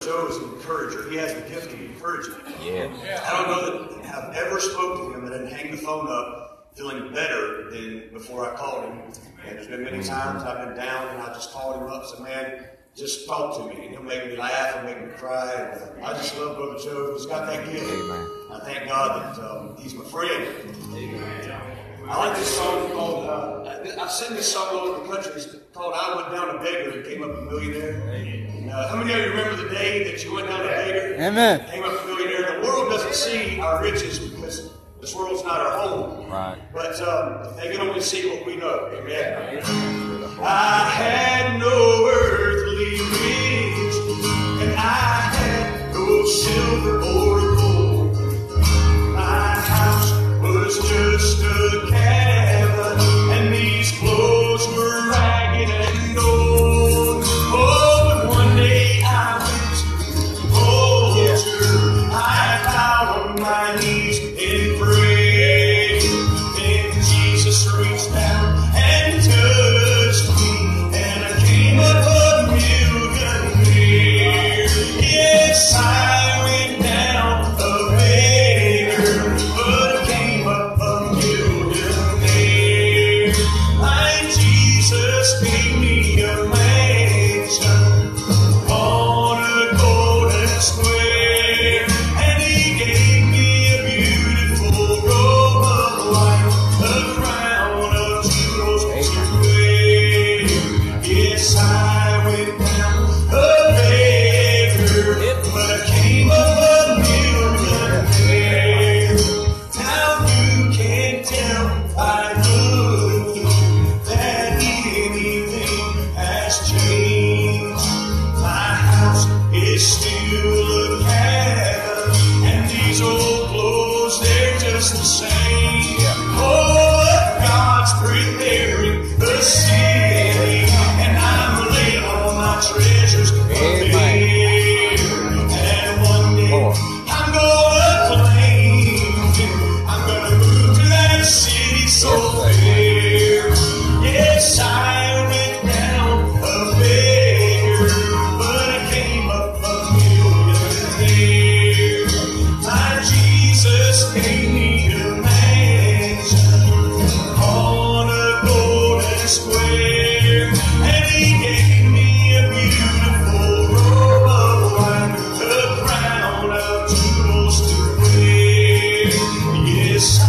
Joe is an encourager. He has the gift of encouragement. Yeah. I don't know that I've ever spoken to him and then hang the phone up feeling better than before I called him. And there's been many times I've been down and I just called him up and said, man, just talk to me. And he'll make me laugh and make me cry. And, I just love Brother Joe. He's got that gift. Amen. I thank God that he's my friend. Amen. I like this song called, I've seen this song all over the country. It's called I Went Down a Beggar and Came Up a Millionaire. And, how many of you remember the day that you went down a beggar? Amen. Came up a millionaire. The world doesn't see our riches because this world's not our home. Right. But they can only see what we know. Amen. I had no earthly riches, and I had no silver or gold. My house was just a cabin, and these clothes were ragged and old. Oh, but one day I went to the altar. I bowed on my knees in prayer. Then Jesus reached down and touched me, and I came up a millionaire. Yes, I went down a beggar, but I came up a millionaire. My Jesus gave me a mansion on a golden square, and He gave me a beautiful robe of white, a crown of jewels to wear. Yes, I went down a beggar, but I came up a millionaire. Now you can't tell by looking that anything has changed. My house is still a cabin, and these old clothes, they're just the same. Oh, but God's preparing the city, and I'm laying all my treasures up there. And one day I'm gonna claim it. I'm gonna move to that city so fair. Yes, I went down a beggar, but I came up a millionaire. My Jesus gave me a mansion on a golden square, and He gave me a beautiful robe of white, a crown of jewels to wear. Yes, I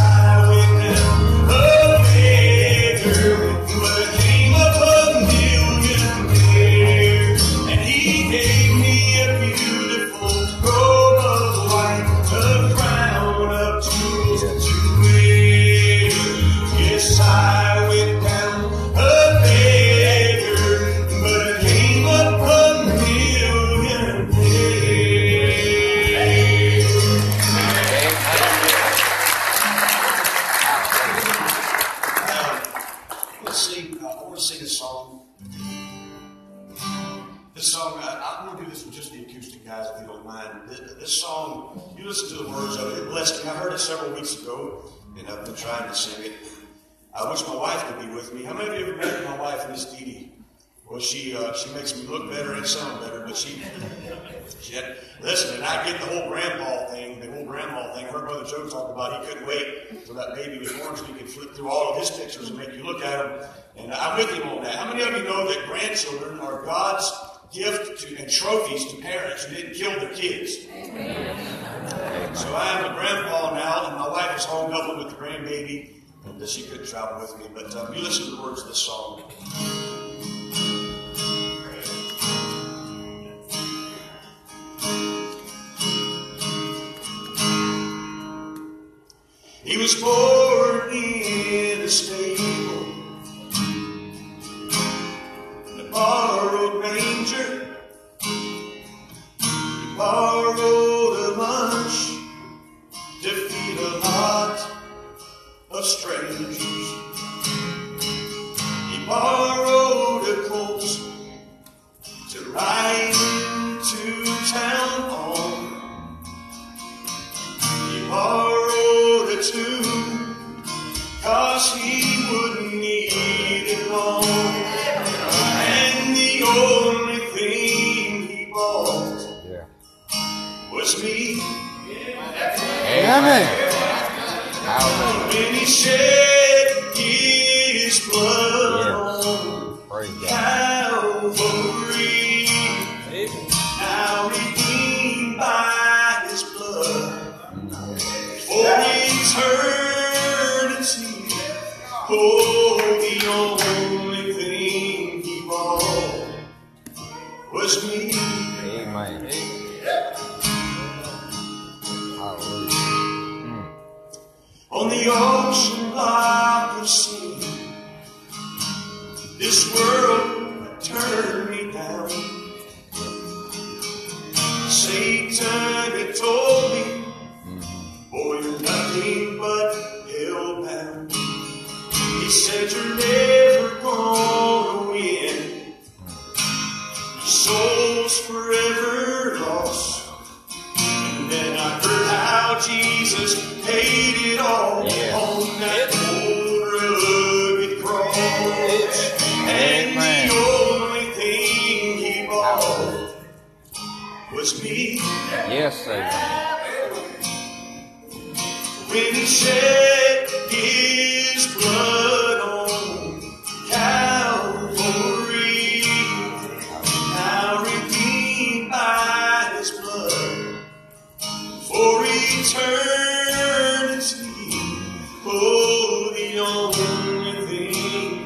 went down a beggar, but I came up a millionaire, and He gave me a beautiful robe of white, a crown of jewels to wear. Yes, I went down a beggar, but I came up a millionaire. I want to sing a song. This song, I'm going to do this with just the acoustic guys, if you don't mind. This song, you listen to the words of it, it blessed me. I heard it several weeks ago, and I've been trying to sing it. I wish my wife could be with me. How many of you have met my wife, Miss Dee Dee? Well, she makes me look better and sound better, but she had, listen, and I get the whole grandpa thing. Her brother Joe talked about he couldn't wait until that baby was born so he could flip through all of his pictures and make you look at them. And I'm with him on that. How many of you know that grandchildren are God's gift to, and trophies to parents who didn't kill their kids? Amen. So I am a grandpa now, and my wife is home helping with the grandbaby, and she couldn't travel with me. But you listen to the words of this song. He was born in a stable, in a borrowed manger. He borrowed a lunch to feed a lot of strangers. He borrowed a colt to ride into town on. He borrowed a tune, 'cause he wouldn't need it long. And the only thing he bought was me. Amen. When he shed his blood on Calvary, now redeemed by his blood for eternity. Oh, the only thing he bought was me. Amen. On the ocean block of sin, this world turned me down. Satan had told me, boy, you're nothing but hell-bound. He said you're never gonna win. Your soul's forever lost. And then I heard how Jesus paid it all on that old rugged cross. And the only thing he bought was me. Yes, amen. When he shed his blood on Calvary, now redeemed by his blood for eternity. Oh, the only thing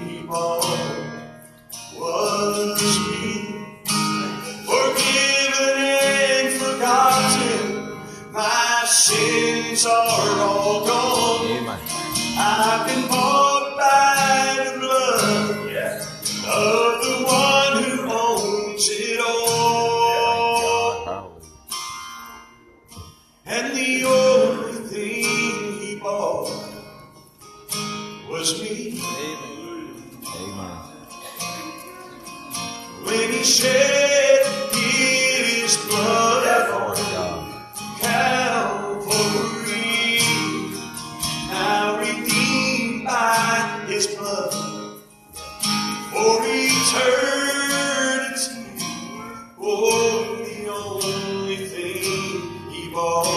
he bought was me. Forgiven and forgotten, my sins are all gone. Amen. I've been bought by the blood of the one who owns it all. And the only thing he bought was me. Amen. When he shed his blood on Calvary, now redeemed by his blood for eternity. Oh, the only thing he bought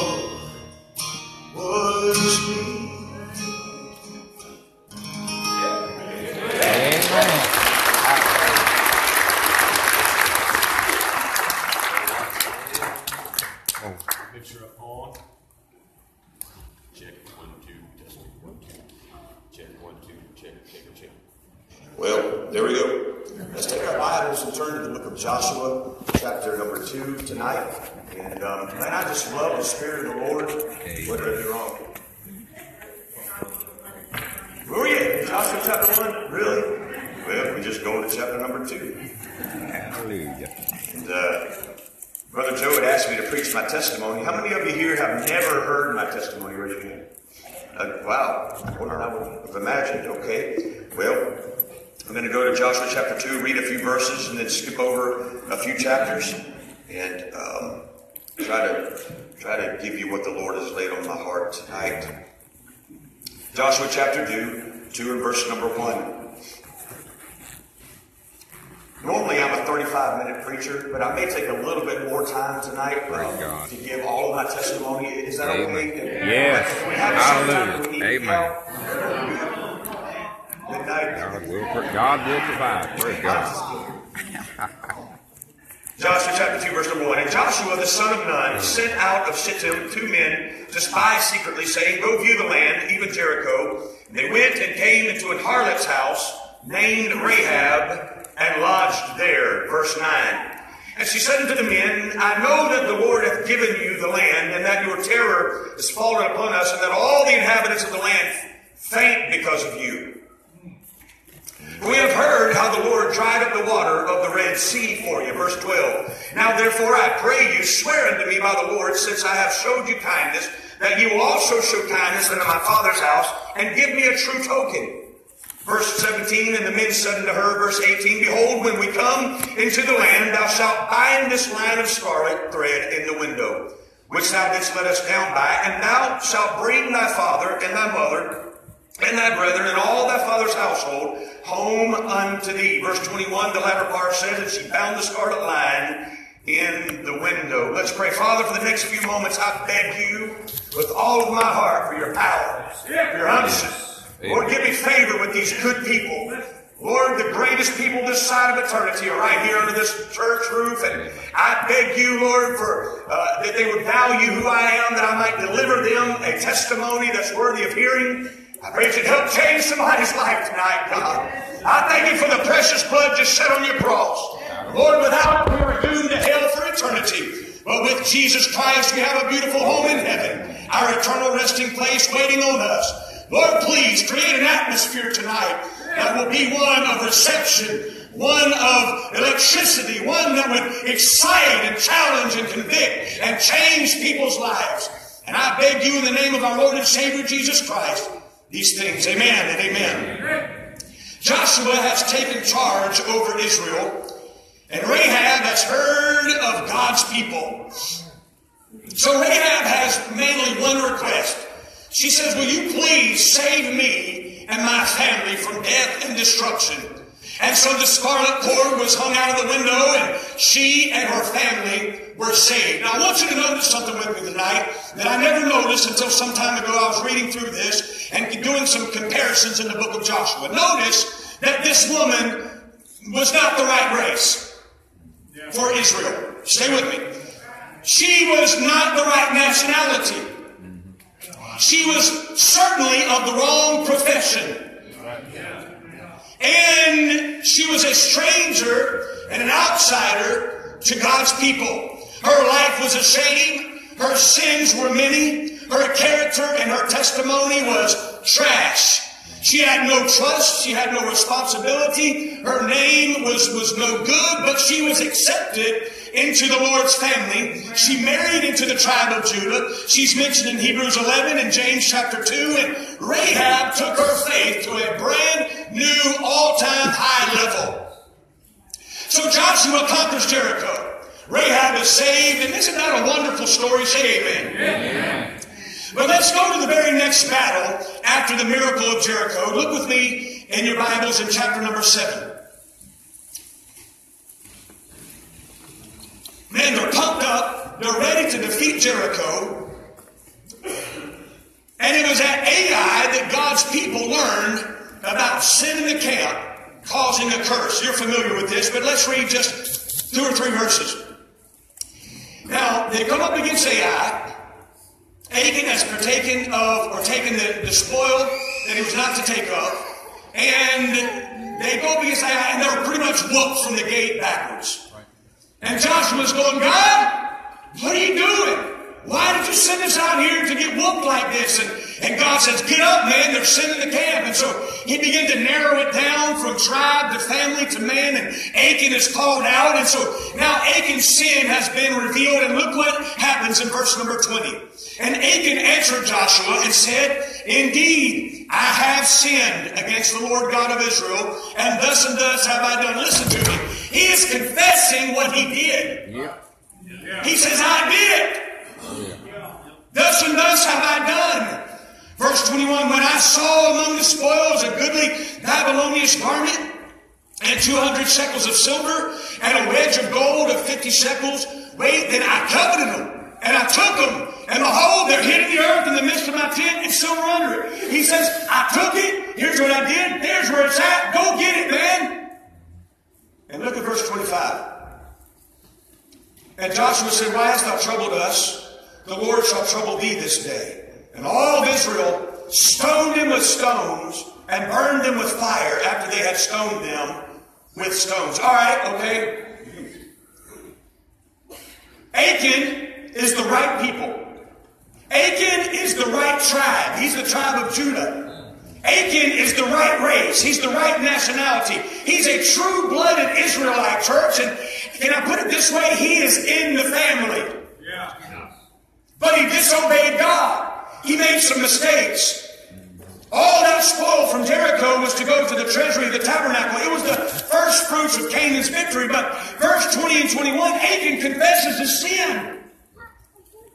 was me. Amen. Picture up on. Check 1, 2, testing 1, 2. Check 1, 2, check. Well, there we go. Let's take our Bibles and turn to the book of Joshua, chapter number 2 tonight. And man, I just love the Spirit of the Lord. What did I do wrong? Where are you? Joshua chapter 1? Really? Well, we just go to chapter number 2. Hallelujah. And Brother Joe had asked me to preach my testimony. How many of you here have never heard my testimony? Raise your hand. Wow. More than I would have imagined. Okay. Well, I'm going to go to Joshua chapter 2, read a few verses, and then skip over a few chapters, and try to give you what the Lord has laid on my heart tonight. Joshua chapter 2 and verse number 1. Normally I'm a 35-minute preacher, but I may take a little bit more time tonight to give all of my testimony. Is that okay? Yes. Hallelujah. Amen. Good night. God will provide. Praise God. Joshua chapter 2, verse number 1. And Joshua the son of Nun sent out of Shittim 2 men to spy secretly, saying, Go view the land, even Jericho. And they went and came into an harlot's house, named Rahab, and lodged there. Verse 9. And she said unto the men, I know that the Lord hath given you the land, and that your terror is fallen upon us, and that all the inhabitants of the land faint because of you. We have heard how the Lord dried up the water of the Red Sea for you. Verse 12. Now therefore I pray you, swear unto me by the Lord, since I have showed you kindness, that you will also show kindness unto my father's house, and give me a true token. Verse 17, and the men said unto her, verse 18, Behold, when we come into the land, thou shalt bind this line of scarlet thread in the window, which thou didst let us down by, and thou shalt bring thy father and thy mother and thy brethren and all thy father's household home unto thee. Verse 21, the latter part says, and she bound the scarlet line in the window. Let's pray. Father, for the next few moments, I beg you with all of my heart for your power, for your unction. Lord, give me favor with these good people. Lord, the greatest people this side of eternity are right here under this church roof, and I beg you, Lord, for that they would value who I am, that I might deliver them a testimony that's worthy of hearing. I pray that you'd help change somebody's life tonight, God. I thank you for the precious blood just shed on your cross. Lord, without it, we are doomed to hell for eternity. But with Jesus Christ, we have a beautiful home in heaven, our eternal resting place waiting on us. Lord, please create an atmosphere tonight that will be one of reception, one of electricity, one that would excite and challenge and convict and change people's lives. And I beg you in the name of our Lord and Savior Jesus Christ, these things. Amen and amen. Amen. Joshua has taken charge over Israel, and Rahab has heard of God's people. So Rahab has mainly one request. She says, will you please save me and my family from death and destruction? And so the scarlet cord was hung out of the window, and she and her family were saved. Now I want you to notice something with me tonight that I never noticed until some time ago. I was reading through this and doing some comparisons in the book of Joshua. Notice that this woman was not the right race for Israel. Stay with me. She was not the right nationality. She was certainly of the wrong profession. And she was a stranger and an outsider to God's people. Her life was a shame. Her sins were many. Her character and her testimony was trash. She had no trust. She had no responsibility. Her name was no good, but she was accepted into the Lord's family. She married into the tribe of Judah. She's mentioned in Hebrews 11 and James chapter 2. And Rahab took her faith to a brand new all-time high level. So Joshua conquers Jericho. Rahab is saved. And isn't that a wonderful story? Say amen. Amen. But let's go to the very next battle after the miracle of Jericho. Look with me in your Bibles in chapter number 7. Man, they're pumped up. They're ready to defeat Jericho. And it was at Ai that God's people learned about sin in the camp causing a curse. You're familiar with this, but let's read just 2 or 3 verses. Now, they come up against Ai. Achan has partaken of, or taken the spoil that he was not to take of. And they go up against Ai, and they're pretty much whooped from the gate backwards. And Joshua's going, God, what are you doing? Why did you send us out here to get whooped like this? And God says, get up, man, they're sin in the camp. And so he began to narrow it down from tribe to family to man, and Achan is called out. And so now Achan's sin has been revealed, and look what happens in verse number 20. And Achan answered Joshua and said, indeed, I have sinned against the Lord God of Israel, and thus have I done. Listen to me. He is confessing what he did. He says, I did. Thus have I done. Verse 21, when I saw among the spoils a goodly Babylonian garment, and 200 shekels of silver, and a wedge of gold of 50 shekels, then I coveted them. And I took them, and behold, they're hid in the earth in the midst of my tent, and silver under it. He says, I took it. Here's what I did. There's where it's at. Go get it, man. And look at verse 25. And Joshua said, why hast thou troubled us? The Lord shall trouble thee this day. And all of Israel stoned him with stones and burned them with fire after they had stoned them with stones. All right, okay. Achan is the right people. Achan is the right tribe. He's the tribe of Judah. Achan is the right race. He's the right nationality. He's a true-blooded Israelite, church. And can I put it this way? He is in the family. But he disobeyed God. He made some mistakes. All that spoil from Jericho was to go to the treasury of the tabernacle. It was the first fruits of Canaan's victory. But verse 20 and 21, Achan confesses his sin.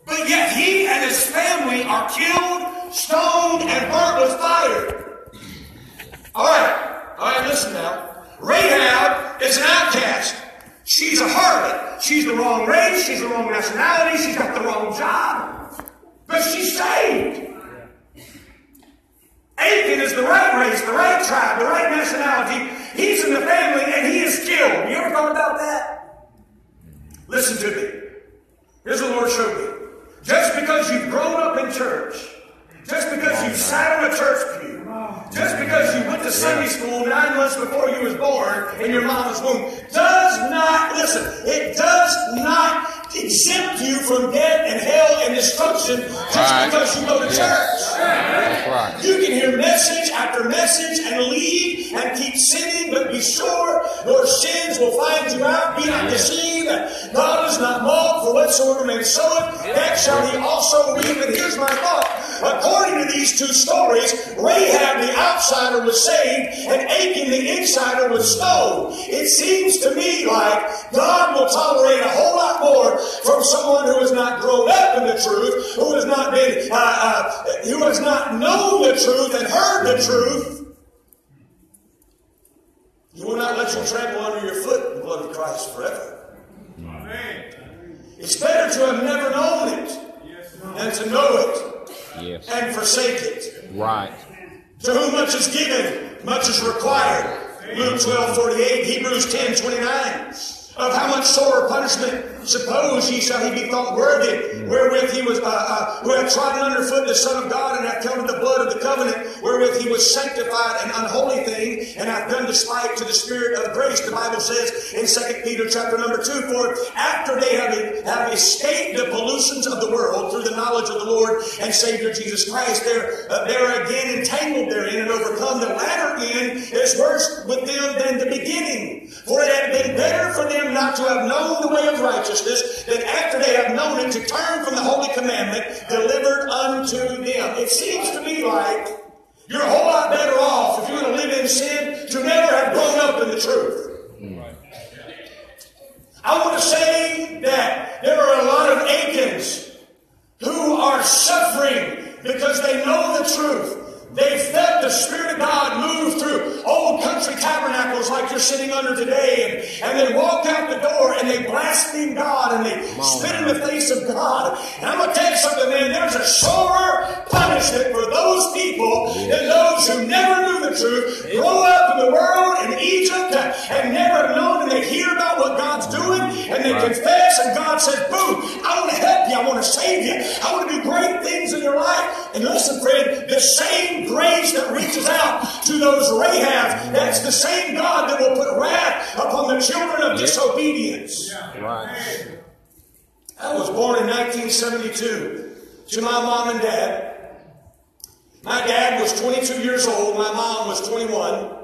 But yet he and his family are killed, stoned, and burnt with fire. All right, listen now. Rahab is an outcast. She's a harlot. She's the wrong race. She's the wrong nationality. She's got the wrong job. But she's saved. Achan is the right race, the right tribe, the right nationality. He's in the family and he is killed. You ever thought about that? Listen to me. Here's what the Lord showed me. Just because you've grown up in church, just because you've sat on a church pew, just because you went to Sunday school 9 months before you was born in your mama's womb, does not, listen, it does not exempt you from death and hell and destruction just because you go to church. That's right. You can hear message after message and leave and keep sinning, but be sure your sins will find you out. Be not deceived. God is not mocked, for whatsoever man soweth, that shall he also reap. And here's my thought. According to these two stories, Rahab the outsider was saved and Achan the insider was stoned. It seems to me like God will tolerate a whole lot more from someone who has not grown up in the truth, who has not been, who has not known the truth and heard the truth. You will not let you trample under your foot the blood of Christ forever. Amen. It's better to have never known it than to know it and forsake it. Right. To whom much is given, much is required. Luke 12:48, Hebrews 10:29. Of how much sorer punishment, suppose ye shall he be thought worthy, wherewith he was, who hath trodden underfoot the Son of God, and hath counted the blood of the covenant, wherewith he was sanctified an unholy thing, and hath done despite to the Spirit of grace. The Bible says in 2 Peter chapter number 2, for after they have escaped the pollutions of the world through the knowledge of the Lord and Savior Jesus Christ, they're again entangled therein and overcome. The latter end is worse with them than the beginning. For it had been better for them not to have known the way of righteousness than after they have known it to turn from the holy commandment delivered unto them. It seems to me like you're a whole lot better off if you're going to live in sin to never have grown up in the truth. I want to say that there are a lot of Achans who are suffering because they know the truth. They felt the Spirit of God move through old country tabernacles like you're sitting under today. And they walk out the door and they blaspheme God and they spit in the face of God. And I'm going to tell you something, man. There's a surer punishment for those people than those who never knew the truth, grow up in the world in Egypt and never have known, and they hear about what God's doing and they confess, and God says, boom, I want to help you. I want to save you. I want to do great things in your life. And listen, friend, the same grace that reaches out to those Rahabs, that's the same God that will put wrath upon the children of disobedience. Right. I was born in 1972 to my mom and dad. My dad was 22 years old. My mom was 21.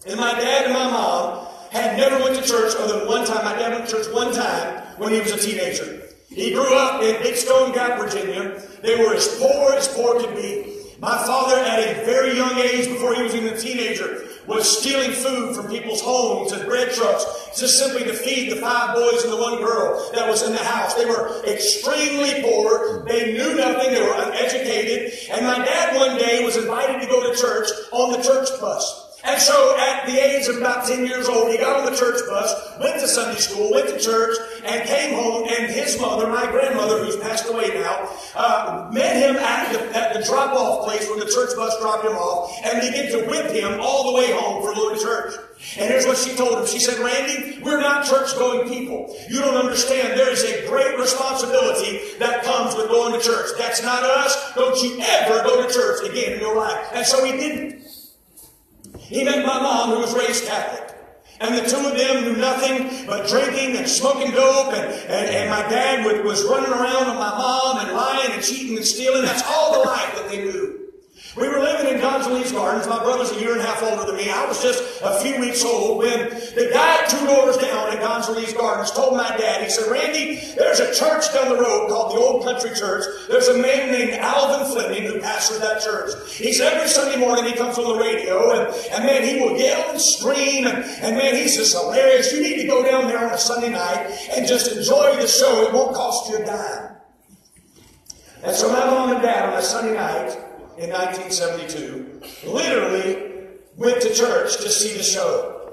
And my dad and my mom had never went to church other than one time. My dad went to church one time when he was a teenager. He grew up in Big Stone Gap, Virginia. They were as poor could be. My father, at a very young age, before he was even a teenager, was stealing food from people's homes and bread trucks just simply to feed the 5 boys and the 1 girl that was in the house. They were extremely poor. They knew nothing. They were uneducated. And my dad one day was invited to go to church on the church bus. And so at the age of about 10 years old, he got on the church bus, went to Sunday school, went to church, and came home, and his mother, my grandmother, who's passed away now, met him at the drop-off place where the church bus dropped him off, and began to whip him all the way home for going to church. And here's what she told him. She said, Randy, we're not church-going people. You don't understand. There is a great responsibility that comes with going to church. That's not us. Don't you ever go to church again in your life. And so he didn't. He met my mom, who was raised Catholic. And the two of them knew nothing but drinking and smoking dope. And my dad was running around with my mom and lying and cheating and stealing. That's all the life that they knew. We were living in Gonzales Gardens. My brother's a year and a half older than me. I was just a few weeks old when the guy 2 doors down at Gonzales Gardens told my dad, he said, Randy, there's a church down the road called the Old Country Church. There's a man named Alvin Fleming who pastors that church. He said every Sunday morning he comes on the radio and man, he will yell and scream and man, he's just hilarious. You need to go down there on a Sunday night and just enjoy the show. It won't cost you a dime. And so my mom and dad on a Sunday night in 1972, literally went to church to see the show.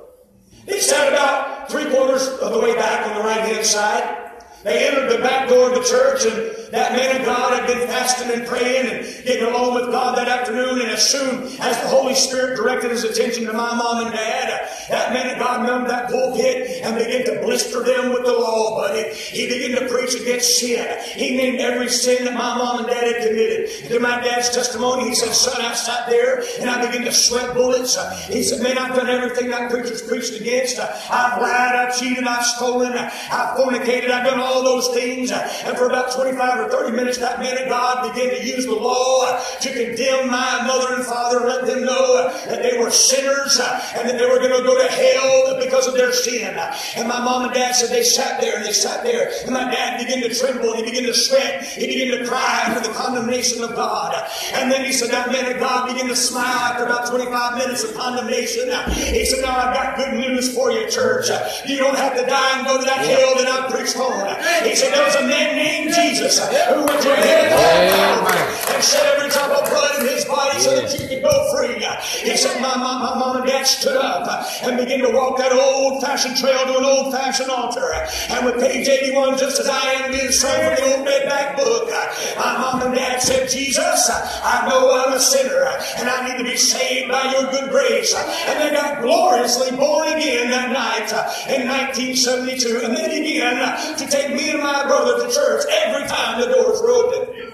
They sat about 3/4 of the way back on the right-hand side. They entered the back door of the church, and that man of God had been fasting and praying and getting along with God that afternoon. And as soon as the Holy Spirit directed his attention to my mom and dad, that man of God numbed that pulpit and began to blister them with the law, buddy. He began to preach against sin. He named every sin that my mom and dad had committed. And to my dad's testimony, he said, son, I sat there and I began to sweat bullets. He said, man, I've done everything that preacher's preached against. I've lied, I've cheated, I've stolen, I've fornicated, I've done all those things. And for about 25 or 30 minutes, that man of God began to use the law to condemn my mother and father and let them know that they were sinners and that they were going to go to hell because of their sin. And my mom and dad said they sat there and they sat there. And my dad began to tremble and he began to sweat. He began to cry under the condemnation of God. And then he said that man of God began to smile after about 25 minutes of condemnation. He said, now I've got good news for you, church. You don't have to die and go to that hell that I preached on. He said there was a man named Jesus who went to hell and shed every drop of blood in his body so that you could go free. He said my mom and dad stood up and began to walk that old-fashioned trail to an old-fashioned altar. And with page 81, just as I am being straight from the old red-back book, my mom and dad said, Jesus, I know I'm a sinner and I need to be saved by your good grace. And they got gloriously born again that night in 1972. And they began to take me and my brother to church every time the doors were open.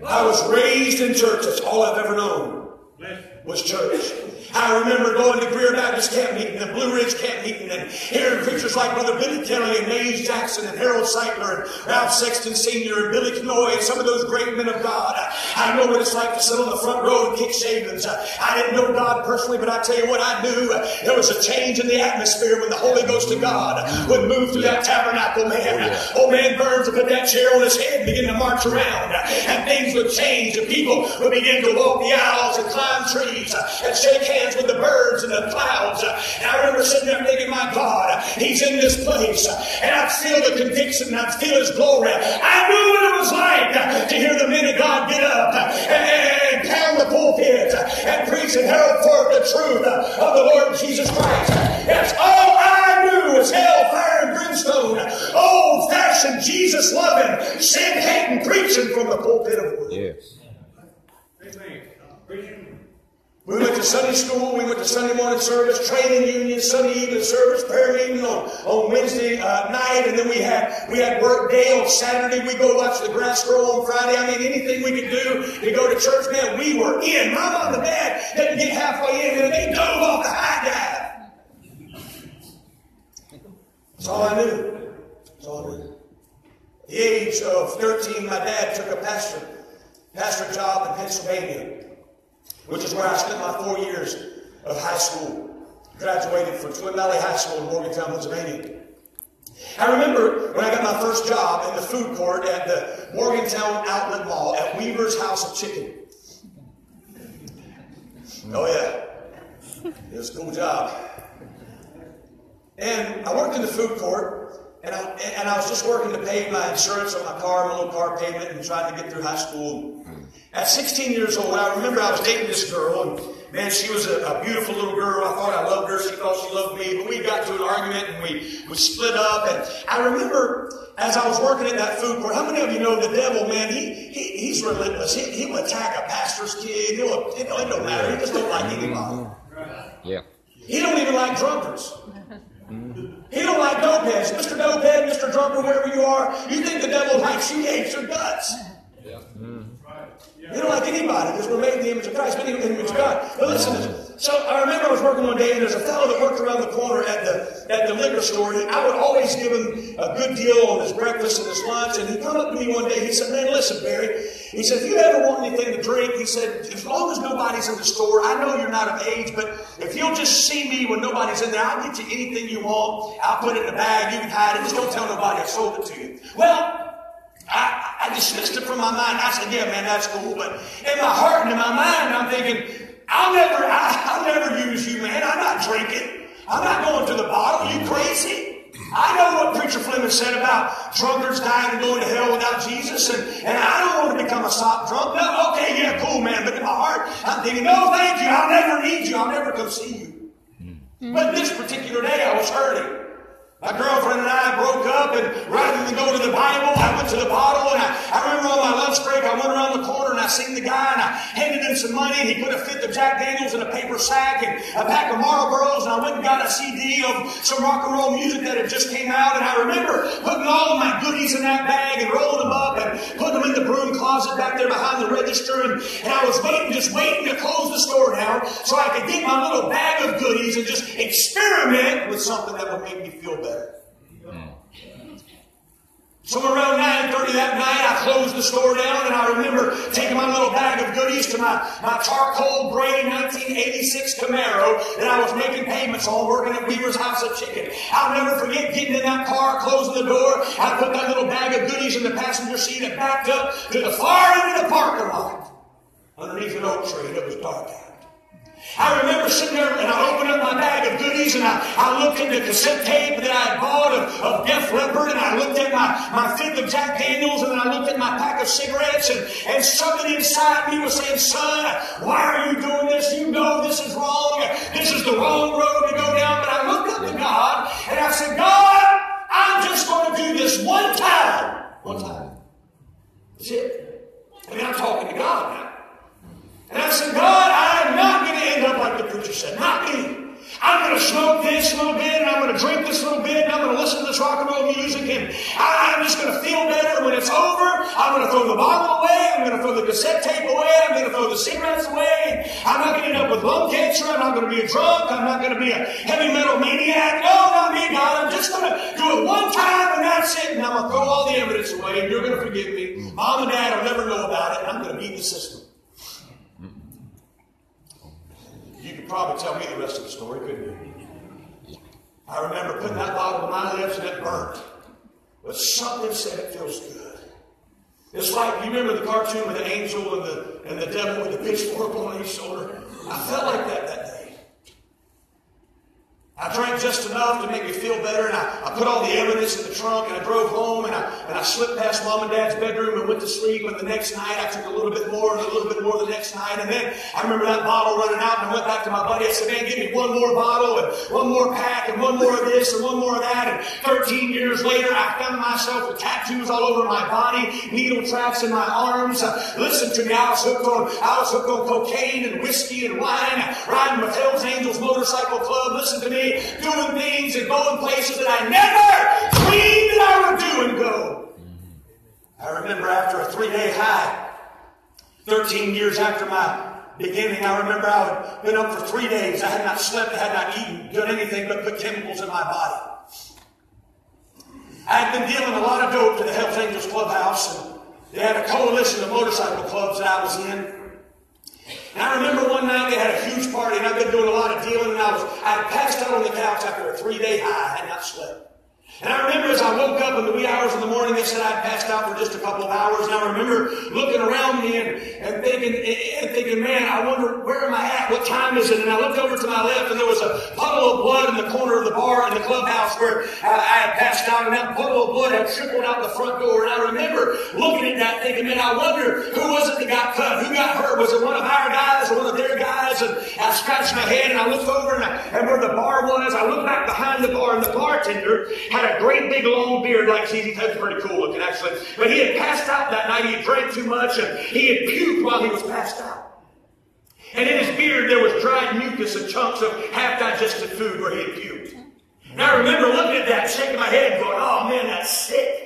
I was raised in church. That's all I've ever known was church. I remember going to Greer Baptist camp meeting and Blue Ridge camp meeting and hearing preachers like Brother Billy Kelly and Mays Jackson and Harold Seitler and Ralph Sexton Sr. and Billy Knoy and some of those great men of God. I know what it's like to sit on the front row and kick shavings. I didn't know God personally, but I tell you what, I knew there was a change in the atmosphere when the Holy Ghost of God would move through that tabernacle, man. Old man Burns would put that chair on his head and begin to march around, and things would change, and people would begin to walk the aisles and climb trees and shake hands with the birds and the clouds. And I remember sitting there thinking, my God, He's in this place. And I'd feel the conviction and I'd feel His glory. I knew what it was like to hear the men of God get up and pound the pulpit and preach and herald forth the truth of the Lord Jesus Christ. That's all I knew was hell, fire, and brimstone. Old-fashioned, Jesus-loving, sin-hating preaching from the pulpit of wood. Yes. We went to Sunday school, we went to Sunday morning service, training union, Sunday evening service, prayer meeting on Wednesday night, and then we had work day on Saturday. We go watch the grass grow on Friday. I mean, anything we could do to go to church, man, we were in. My mom and dad didn't get halfway in, and they dove off the high dive. That's all I knew. That's all I knew. At the age of 13, my dad took a pastor job in Pennsylvania, which is where I spent my 4 years of high school. Graduated from Twin Valley High School in Morgantown, Pennsylvania. I remember when I got my first job in the food court at the Morgantown Outlet Mall at Weaver's House of Chicken. Oh yeah, it was a cool job. And I worked in the food court, and I was just working to pay my insurance on my car, my little car payment, and trying to get through high school. At 16 years old, I remember I was dating this girl, and man, she was a beautiful little girl. I thought I loved her. She thought she loved me. But we got to an argument, and we split up. And I remember as I was working at that food court, how many of you know the devil, man, he's relentless. He will attack a pastor's kid. It don't matter. He just don't like anybody. Yeah. He don't even like drunkards. He don't like dopeheads. Mr. Dopehead, Mr. Drunkard, wherever you are, you think the devil likes you, he hates your guts. Yeah. You don't like anybody because we're made in the image of Christ, made in the image of God. But listen to this. So I remember I was working one day, and there's a fellow that worked around the corner at the liquor store, and I would always give him a good deal on his breakfast and his lunch. And he come up to me one day, he said, man, listen, Barry. He said, if you ever want anything to drink, he said, as long as nobody's in the store, I know you're not of age, but if you'll just see me when nobody's in there, I'll get you anything you want. I'll put it in a bag. You can hide it. Just don't tell nobody I sold it to you. Well, I dismissed it from my mind. I said, yeah, man, that's cool. But in my heart and in my mind, I'm thinking, I'll never use you, man. I'm not drinking. I'm not going to the bottle. Are you crazy? I know what Preacher Fleming said about drunkards dying and going to hell without Jesus, and I don't want to become a sop drunk. No, okay, yeah, cool, man. But in my heart, I'm thinking, no, thank you. I'll never need you. I'll never come see you. But this particular day, I was hurting. My girlfriend and I broke up, and rather than go to the Bible, I went to the bottle, and I remember on my lunch break, I went around the corner and I seen the guy, and I handed him some money, and he put a fifth of Jack Daniels in a paper sack and a pack of Marlboros, and I went and got a CD of some rock and roll music that had just came out, and I remember putting all of my goodies in that bag and rolling them up and putting them in the broom closet back there behind the register, and I was just waiting to close the store down so I could get my little bag of goodies and just experiment with something that would make me feel better. So around 9:30 that night, I closed the store down, and I remember taking my little bag of goodies to my charcoal gray 1986 Camaro that I was making payments on, working at Weaver's House of Chicken. I'll never forget getting in that car, closing the door. I put that little bag of goodies in the passenger seat and backed up to the far end of the parking lot underneath an oak tree that was dark out. I remember sitting there, and I opened up my bag of goodies, and I looked at the cassette tape that I had bought of Def Leppard, and I looked at my fifth of Jack Daniels, and then I looked at my pack of cigarettes, and something inside me was saying, son, why are you doing this? You know this is wrong. This is the wrong road to go down. But I looked up to God, and I said, God, I'm just going to do this one time. One time. That's it. I mean, I'm talking to God now. And I said, God, I'm not going to end up like the preacher said. Not me. I'm going to smoke this a little bit, and I'm going to drink this a little bit, and I'm going to listen to this rock and roll music, and I'm just going to feel better. When it's over, I'm going to throw the bottle away. I'm going to throw the cassette tape away. I'm going to throw the cigarettes away. I'm not going to end up with lung cancer. I'm not going to be a drunk. I'm not going to be a heavy metal maniac. No, not me, God. I'm just going to do it one time, and that's it. And I'm going to throw all the evidence away, and you're going to forgive me. Mom and Dad will never know about it, and I'm going to beat the system. You could probably tell me the rest of the story, couldn't you? I remember putting that bottle to my lips, and it burnt. But something said it feels good. It's like, you remember the cartoon with the angel and the devil with the pitchfork on his shoulder? I felt like that day. I drank just enough to make me feel better, and I put all the evidence in the trunk, and I drove home, and I slipped past Mom and Dad's bedroom and went to sleep. And the next night, I took a little bit more and a little bit more the next night. And then I remember that bottle running out, and I went back to my buddy. I said, man, give me one more bottle and one more pack and one more of this and one more of that. And 13 years later, I found myself with tattoos all over my body, needle tracks in my arms. Listen to me, I was hooked on cocaine and whiskey and wine, riding with Hell's Angels Motorcycle Club. Listen to me. Doing things and going places that I never dreamed that I would do and go. I remember after a 3-day high, 13 years after my beginning, I remember I had been up for 3 days. I had not slept, I had not eaten, done anything but put chemicals in my body. I had been dealing a lot of dope to the Hells Angels Clubhouse, and they had a coalition of motorcycle clubs that I was in. And I remember one night they had a huge party, and I've been doing a lot of dealing, and I had passed out on the couch after a 3-day high. I had not slept. And I remember as I woke up in the wee hours of the morning, they said I'd passed out for just a couple of hours. And I remember looking around me and thinking, man, I wonder, where am I at? What time is it? And I looked over to my left, and there was a puddle of blood in the corner of the bar in the clubhouse where I had passed out. And that puddle of blood had trickled out the front door. And I remember looking at that thinking, man, I wonder who was it that got cut? Who got hurt? Was it one of our guys or one of their guys? And I scratched my head, and I looked over, and where the bar was, I looked back behind the bar, and the bartender had a great big long beard like ZZ Top's pretty cool looking actually. But he had passed out that night. He had drank too much, and he had puked while he was passed out. And in his beard there was dried mucus and chunks of half-digested food where he had puked. And I remember looking at that, shaking my head and going, oh man, that's sick.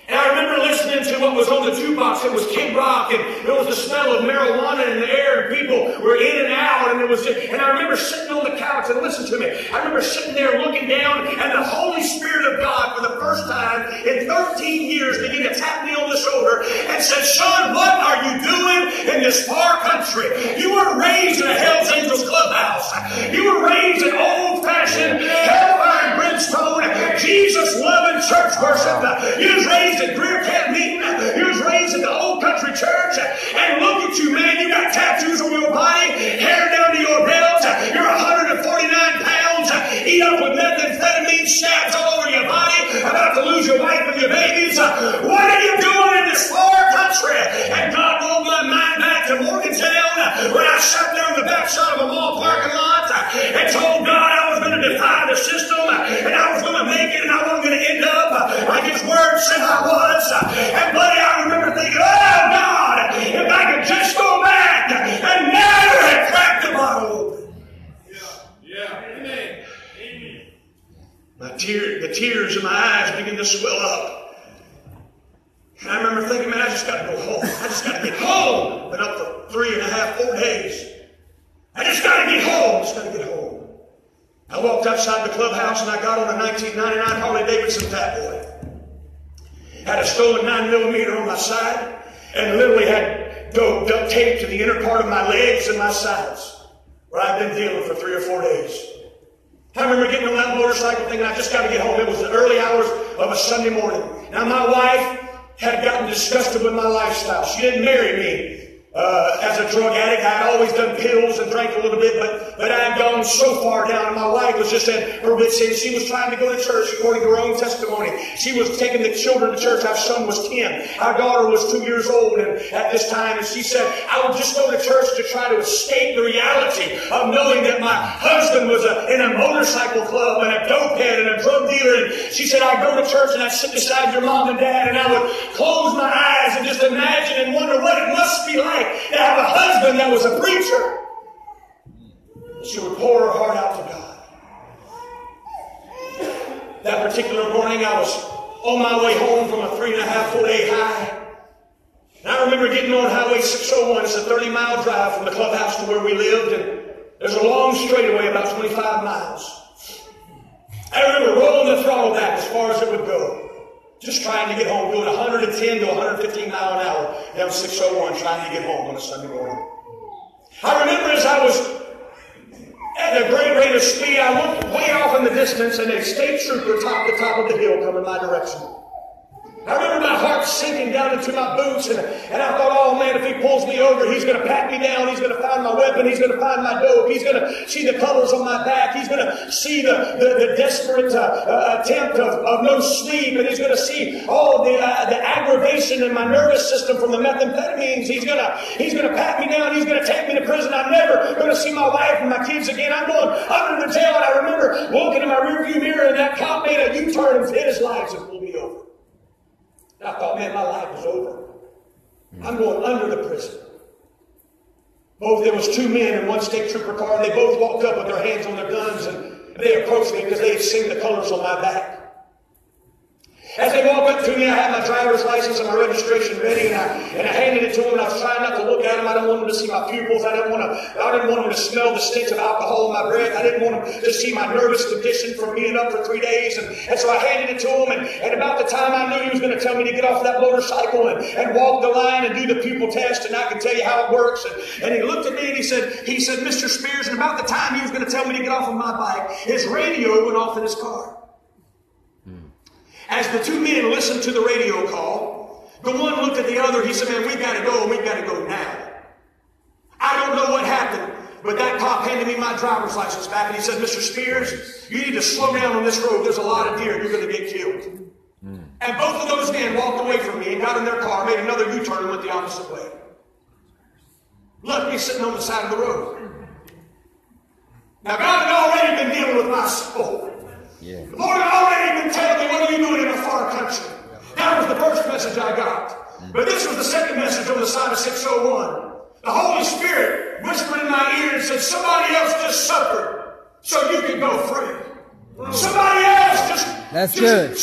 And I remember listening to what was on the jukebox. It was Kid Rock, and there was the smell of marijuana in the air, and people were in and out, and and I remember sitting on the couch, and listen to me, I remember sitting there looking down, and the Holy Spirit of God, for the first time in 13 years, began to tap me on the shoulder and said, son, what are you doing in this far country? You were raised in a Hells Angels clubhouse. You were raised in old-fashioned, hellfire and brimstone, Jesus-loving church worship. You was raised at Greer Camp Meeting. You was raised at the Old Country Church. And look at you, man. You got tattoos on your body, hair down to your belt. You're 149 pounds. Eat up with methamphetamine stabs all over your body. About to lose your wife and your babies. What are you doing in this far country? And God rolled my mind back to Morgantown when I sat there on the backside of a mall parking lot and told God I was going swell up. And I remember thinking, man, I just got to go home. I just got to get home. Been up for 3.5, 4 days. I just got to get home. Just got to get home. I walked outside the clubhouse and I got on a 1999 Harley Davidson Fat Boy. Had a stolen 9mm on my side and literally had duct tape to the inner part of my legs and my sides, where I've been dealing for 3 or 4 days. I remember getting on that motorcycle thinking I just got to get home. It was the early hours of a Sunday morning. Now my wife had gotten disgusted with my lifestyle. She didn't marry me as a drug addict. I had always done pills and drank a little bit, but I had gone so far down, and my wife was just at her wit's end. She was trying to go to church according to her own testimony. She was taking the children to church. Our son was 10. Our daughter was 2 years old at this time, and she said, I would just go to church to try to escape the reality of knowing that my husband was in a motorcycle club and a dope head and a drug dealer. And she said, I'd go to church and I'd sit beside your mom and dad, and I would close my eyes and just imagine and wonder what it must be like to have a husband that was a preacher. She would pour her heart out to God. That particular morning, I was on my way home from a 3.5, 4 day high. And I remember getting on Highway 601. It's a 30-mile drive from the clubhouse to where we lived, and there's a long straightaway about 25 miles. I remember rolling the throttle back as far as it would go. Just trying to get home, going 110 to 115 mile an hour down 601, trying to get home on a Sunday morning. I remember as I was at a great rate of speed, I looked way off in the distance, and a state trooper topped the top of the hill coming my direction. I remember my heart sinking down into my boots, and I thought, oh man, if he pulls me over, he's going to pat me down, he's going to find my weapon, he's going to find my dope, he's going to see the colors on my back, he's going to see the desperate attempt of no sleep, and he's going to see all the aggravation in my nervous system from the methamphetamines. He's going to pat me down, he's going to take me to prison. I'm never going to see my wife and my kids again. I'm going under the jail. And I remember looking in my rearview mirror, and that cop made a U-turn and hit his lights and pulled me over. I thought, man, my life is over. I'm going under the prison. There was 2 men in one state trooper car, and they both walked up with their hands on their guns, and they approached me because they had seen the colors on my back. As they walked up to me, I had my driver's license and my registration ready, and I handed it to them, and I was trying not to look at them. I didn't want them to see my pupils. I didn't want them to smell the stench of alcohol in my breath. I didn't want them to see my nervous condition from being up for 3 days. And so I handed it to him, and about the time I knew he was going to tell me to get off that motorcycle and walk the line and do the pupil test, and I can tell you how it works. And he looked at me and he said, Mr. Spears, and about the time he was going to tell me to get off of my bike, his radio went off in his car. As the 2 men listened to the radio call, the one looked at the other. He said, man, we've got to go, and we've got to go now. I don't know what happened, but that cop handed me my driver's license back, and he said, Mr. Spears, you need to slow down on this road. There's a lot of deer. You're going to get killed. And both of those men walked away from me and got in their car, made another U-turn, and went the opposite way. Left me sitting on the side of the road. Now, God had already been dealing with my soul. Yeah. The Lord had already been telling me, what are you doing in a far country? That was the first message I got. But this was the second message on the side of 601. The Holy Spirit whispered in my ear and said, somebody else just suffered so you can go free. Somebody else just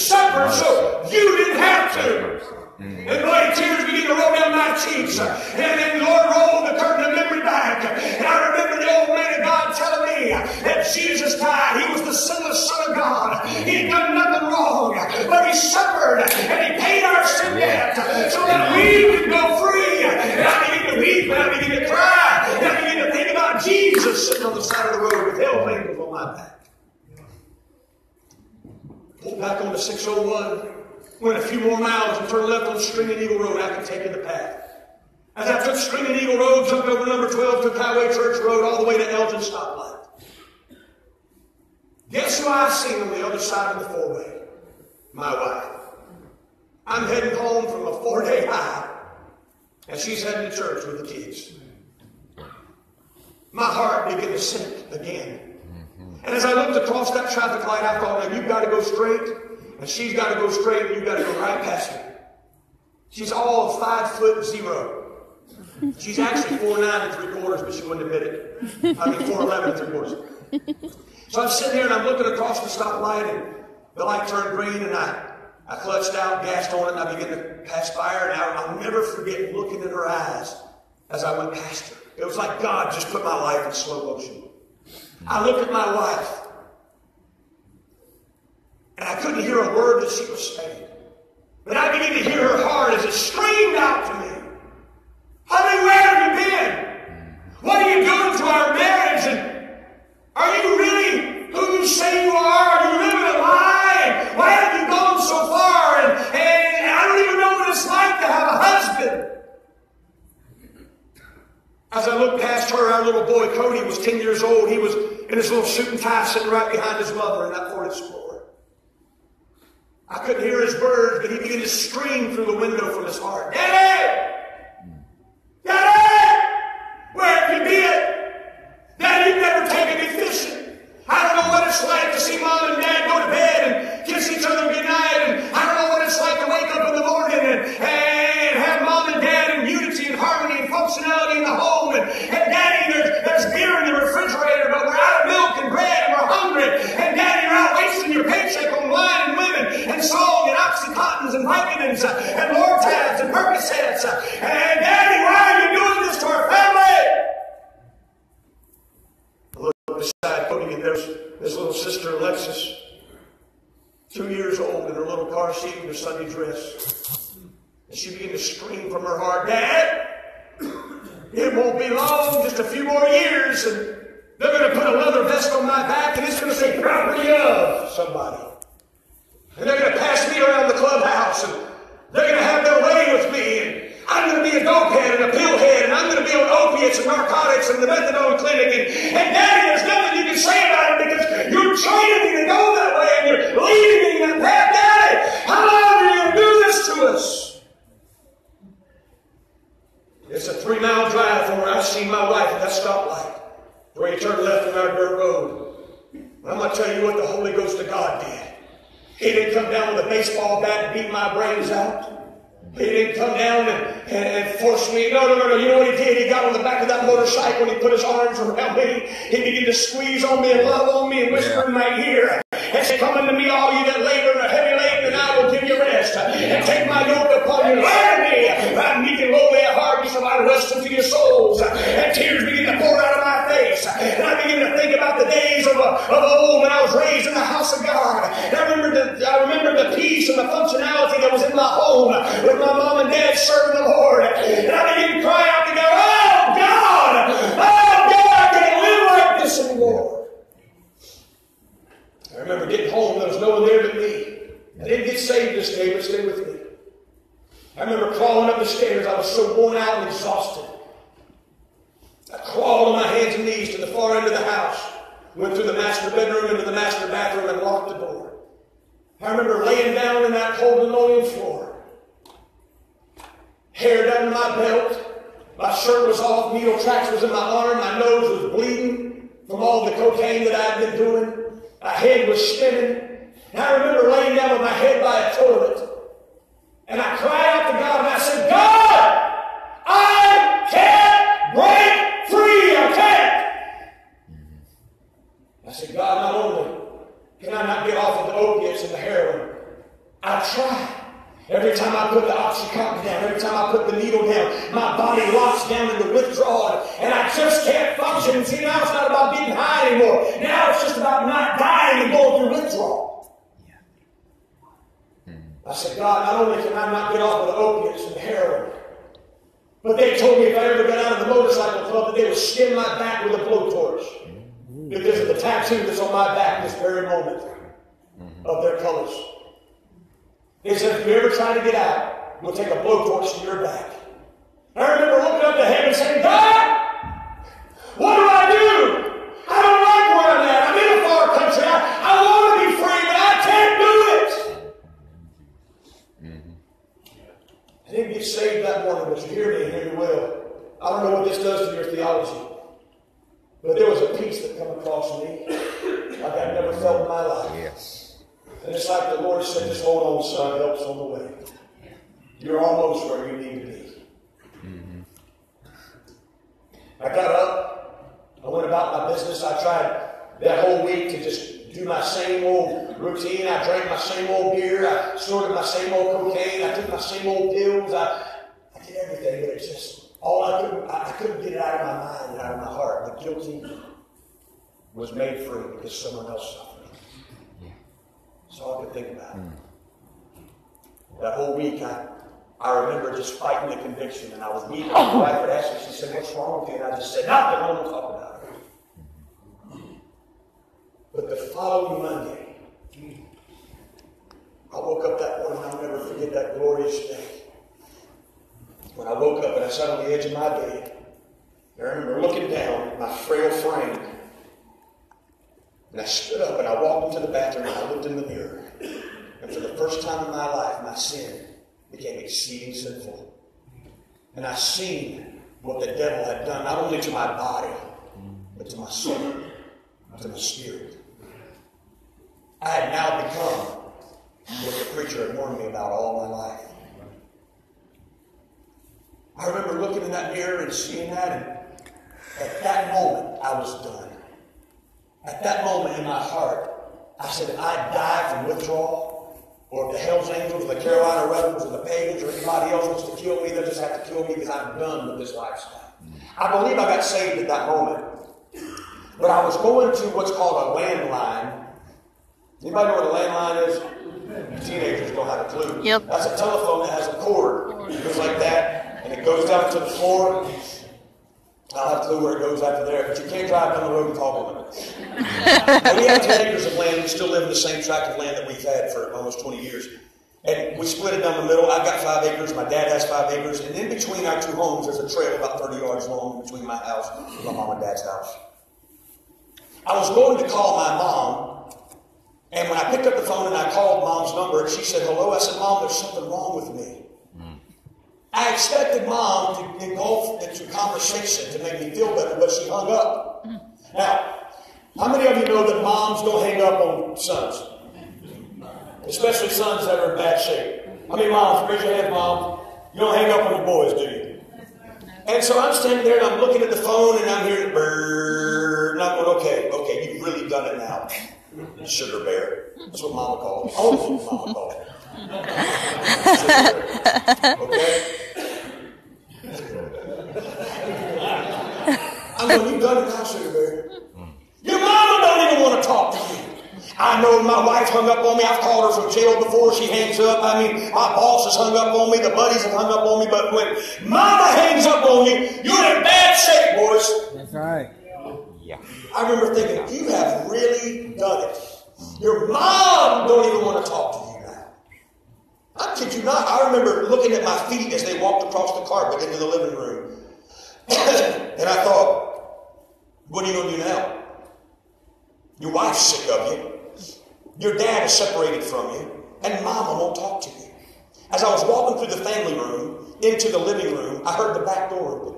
suffered so you didn't have to. And boy, tears began to roll down my cheeks. And then the Lord rolled the curtain of memory back. And I remember the old man of God telling me that Jesus died. He was the sinless Son of God. He had done nothing wrong. But He suffered and He paid our sin debt so that we could go free. And I began to weep and I began to cry. And I began to think about Jesus sitting on the side of the road with hell angels on my back. Pulled back on the 601. Went a few more miles and turned left on Stringing Eagle Road. I could take the path. As I took Stringing Eagle Road, jumped over number 12, took Highway Church Road all the way to Elgin stoplight. Guess who I've seen on the other side of the four-way? My wife. I'm heading home from a 4-day high, and she's heading to church with the kids. My heart began to sink again. And as I looked across that traffic light, I thought, now you've got to go straight. And she's got to go straight, and you've got to go right past her. She's all 5'0". She's actually 4'9 3/4", but she wouldn't admit it. I mean 4'11 3/4. So I'm sitting there and I'm looking across the stoplight, and the light turned green, and I I clutched out, gassed on it, and I began to pass by her. And I'll never forget looking in her eyes as I went past her. It was like God just put my life in slow motion. I looked at my wife, and I couldn't hear a word that she was saying. But I began to hear her heart as it screamed out to me. Honey, where have you been? What are you doing to our marriage? And are you really who you say you are? Are you living a lie? And why have you gone so far? And I don't even know what it's like to have a husband. As I looked past her, our little boy Cody was 10 years old. He was in his little suit and tie sitting right behind his mother in that Ford Explorer. I couldn't hear his words, but he began to scream through the window from his heart. Daddy! Daddy! Where have you been? Daddy, you've never taken me fishing. I don't know what it's like to see Mom and Dad go to bed and kiss each other goodnight. And I don't know what it's like to wake up in the morning and have Mom and Dad in unity and harmony and functionality in the home. And Daddy, there's beer in the refrigerator, but we're out of milk and bread and we're hungry. And Daddy, you're out wasting your paycheck on wine and women and song and Oxycontins and Vicodins and Lortabs and Percocets. And Daddy, why are you doing this to our family? I looked beside Cody, and there's his little sister Alexis, 2 years old, in her little car seat in her Sunday dress. And she began to scream from her heart, Dad, it won't be long, just a few more years, and they're going to put a leather vest on my back, and it's going to say property of somebody. And they're going to pass me around the clubhouse, and they're going to have their way with me, and I'm going to be a dopehead and a pillhead, and I'm going to be on opiates and narcotics and the methadone clinic, and Daddy, there's nothing you can say about it because you're training me to go that way, and you're leading me in that path. Daddy, how long are you going to do this to us? It's a 3-mile drive from where I've seen my wife at that stoplight, where you turn left on our dirt road. I'm going to tell you what the Holy Ghost of God did. He didn't come down with a baseball bat and beat my brains out. He didn't come down and force me. No. You know what he did? He got on the back of that motorcycle and he put his arms around me. He began to squeeze on me and love on me and whisper in my ear and say, come unto me, all you that labor and are heavy laden, and I will give you rest. And take my yoke upon you. Learn of me. I'm meek and lowly at heart. You shall find rest unto your souls. And tears begin to pour out of my face. And I begin to think about the days of old when I was raised in the house of God. And I remember the peace and the functionality that was in my home with my mom and dad serving the Lord. And I began to cry out to God, oh God, I can't live like this anymore. I remember getting home, there was no one there but me. I didn't get saved this day, but stay with me. I remember crawling up the stairs. I was so worn out and exhausted. I crawled on my hands and knees to the far end of the house, went through the master bedroom into the master bathroom and locked the door. I remember laying down in that cold linoleum floor. Hair down to my belt. My shirt was off. Needle tracks was in my arm. My nose was bleeding from all the cocaine that I had been doing. My head was spinning. And I remember laying down with my head by a toilet. And I cried out to God and I said, God, I can't break free. I can't. I said, God, not only can I not get off of the opiates and the heroin, I tried. Every time I put the Oxycontin down, every time I put the needle down, my body locks down into withdrawal, and I just can't function. And see, now it's not about getting high anymore. Now it's just about not dying and going through withdrawal. I said, God, not only can I not get off of the opiates and the heroin, but they told me if I ever got out of the motorcycle club that they would skin my back with a blowtorch because of the tattoo that's on my back this very moment of their colors. They said, if you ever try to get out, we'll take a blowtorch to your back. I remember looking up to heaven and saying, God, what do I do? I don't like where I'm at. I'm in a far country. I want to be free, but I can't do it. I didn't get saved that morning, but you hear me and hear me well. I don't know what this does to your theology, but there was a peace that come across me like I've never felt in my life. Yes. And it's like the Lord said, just hold on, son, help's on the way. You're almost where you need to be. I got up. I went about my business. I tried that whole week to just do my same old routine. I drank my same old beer. I snorted my same old cocaine. I took my same old pills. I did everything, but it just, I couldn't get it out of my mind and out of my heart. The guilty was made free because someone else suffered. That's all I could think about. That whole week, I remember just fighting the conviction, and I was weeping. My wife would ask me, she said, "What's wrong with you?" And I just said, "Nothing, I won't talk about it." But the following Monday, I woke up that morning, I'll never forget that glorious day. When I woke up and I sat on the edge of my bed, I remember looking down at my frail frame, and I stood up and I walked into the bathroom and I looked in the mirror. And for the first time in my life, my sin became exceeding sinful. And I seen what the devil had done, not only to my body, but to my soul, to my spirit. I had now become what the preacher had warned me about all my life. I remember looking in that mirror and seeing that, and at that moment, I was done. At that moment in my heart, I said, if I die from withdrawal, or if the Hells Angels, or the Carolina Rebels, or the pagans, or anybody else wants to kill me, they'll just have to kill me because I'm done with this lifestyle. I believe I got saved at that moment. But I was going to what's called a landline. Anybody know what a landline is? Teenagers don't have a clue. Yep. That's a telephone that has a cord. It goes like that, and it goes down to the floor. I don't have a clue where it goes after there, but you can't drive down the road and talk on it. And we have 10 acres of land. We still live in the same tract of land that we've had for almost 20 years. And we split it down the middle. I've got 5 acres. My dad has 5 acres. And in between our 2 homes, there's a trail about 30 yards long between my house and my mom and dad's house. I was going to call my mom. And when I picked up the phone and I called Mom's number, and she said, "Hello," I said, "Mom, there's something wrong with me." I expected Mom to engulf into conversation to make me feel better, but she hung up. Now, how many of you know that moms don't hang up on sons? Especially sons that are in bad shape. How many moms, raise your hand, Mom, you don't hang up on your boys, do you? And so I'm standing there and I'm looking at the phone and I'm hearing brrrr, and I'm going, okay, you've really done it now. Sugar bear. That's what Mama called me. Oh, that's what Mama called me. Okay? I'm going, "You've done it now, Sugar Bear. Your mama don't even want to talk to you." I know my wife hung up on me. I've called her from jail before. She hangs up. I mean, my boss has hung up on me. The buddies have hung up on me. But when Mama hangs up on you, you're in bad shape, boys. That's right. Yeah. I remember thinking, you have really done it. Your mom don't even want to talk to you now. I kid you not. I remember looking at my feet as they walked across the carpet into the living room. And I thought, what are you going to do now? Your wife's sick of you. Your dad is separated from you. And Mama won't talk to you. As I was walking through the family room, into the living room, I heard the back door open.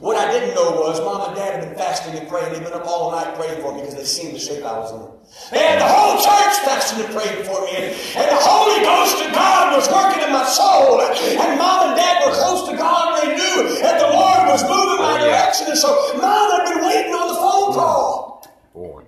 What I didn't know was Mom and Dad had been fasting and praying. They'd been up all night praying for me because they seen the shape I was in. They had the whole church fasting and praying for me. And the Holy Ghost of God was working in my soul. And Mom and Dad were close to God. And they knew that the Lord was moving my direction. And so Mom had been waiting on the phone call. Boy.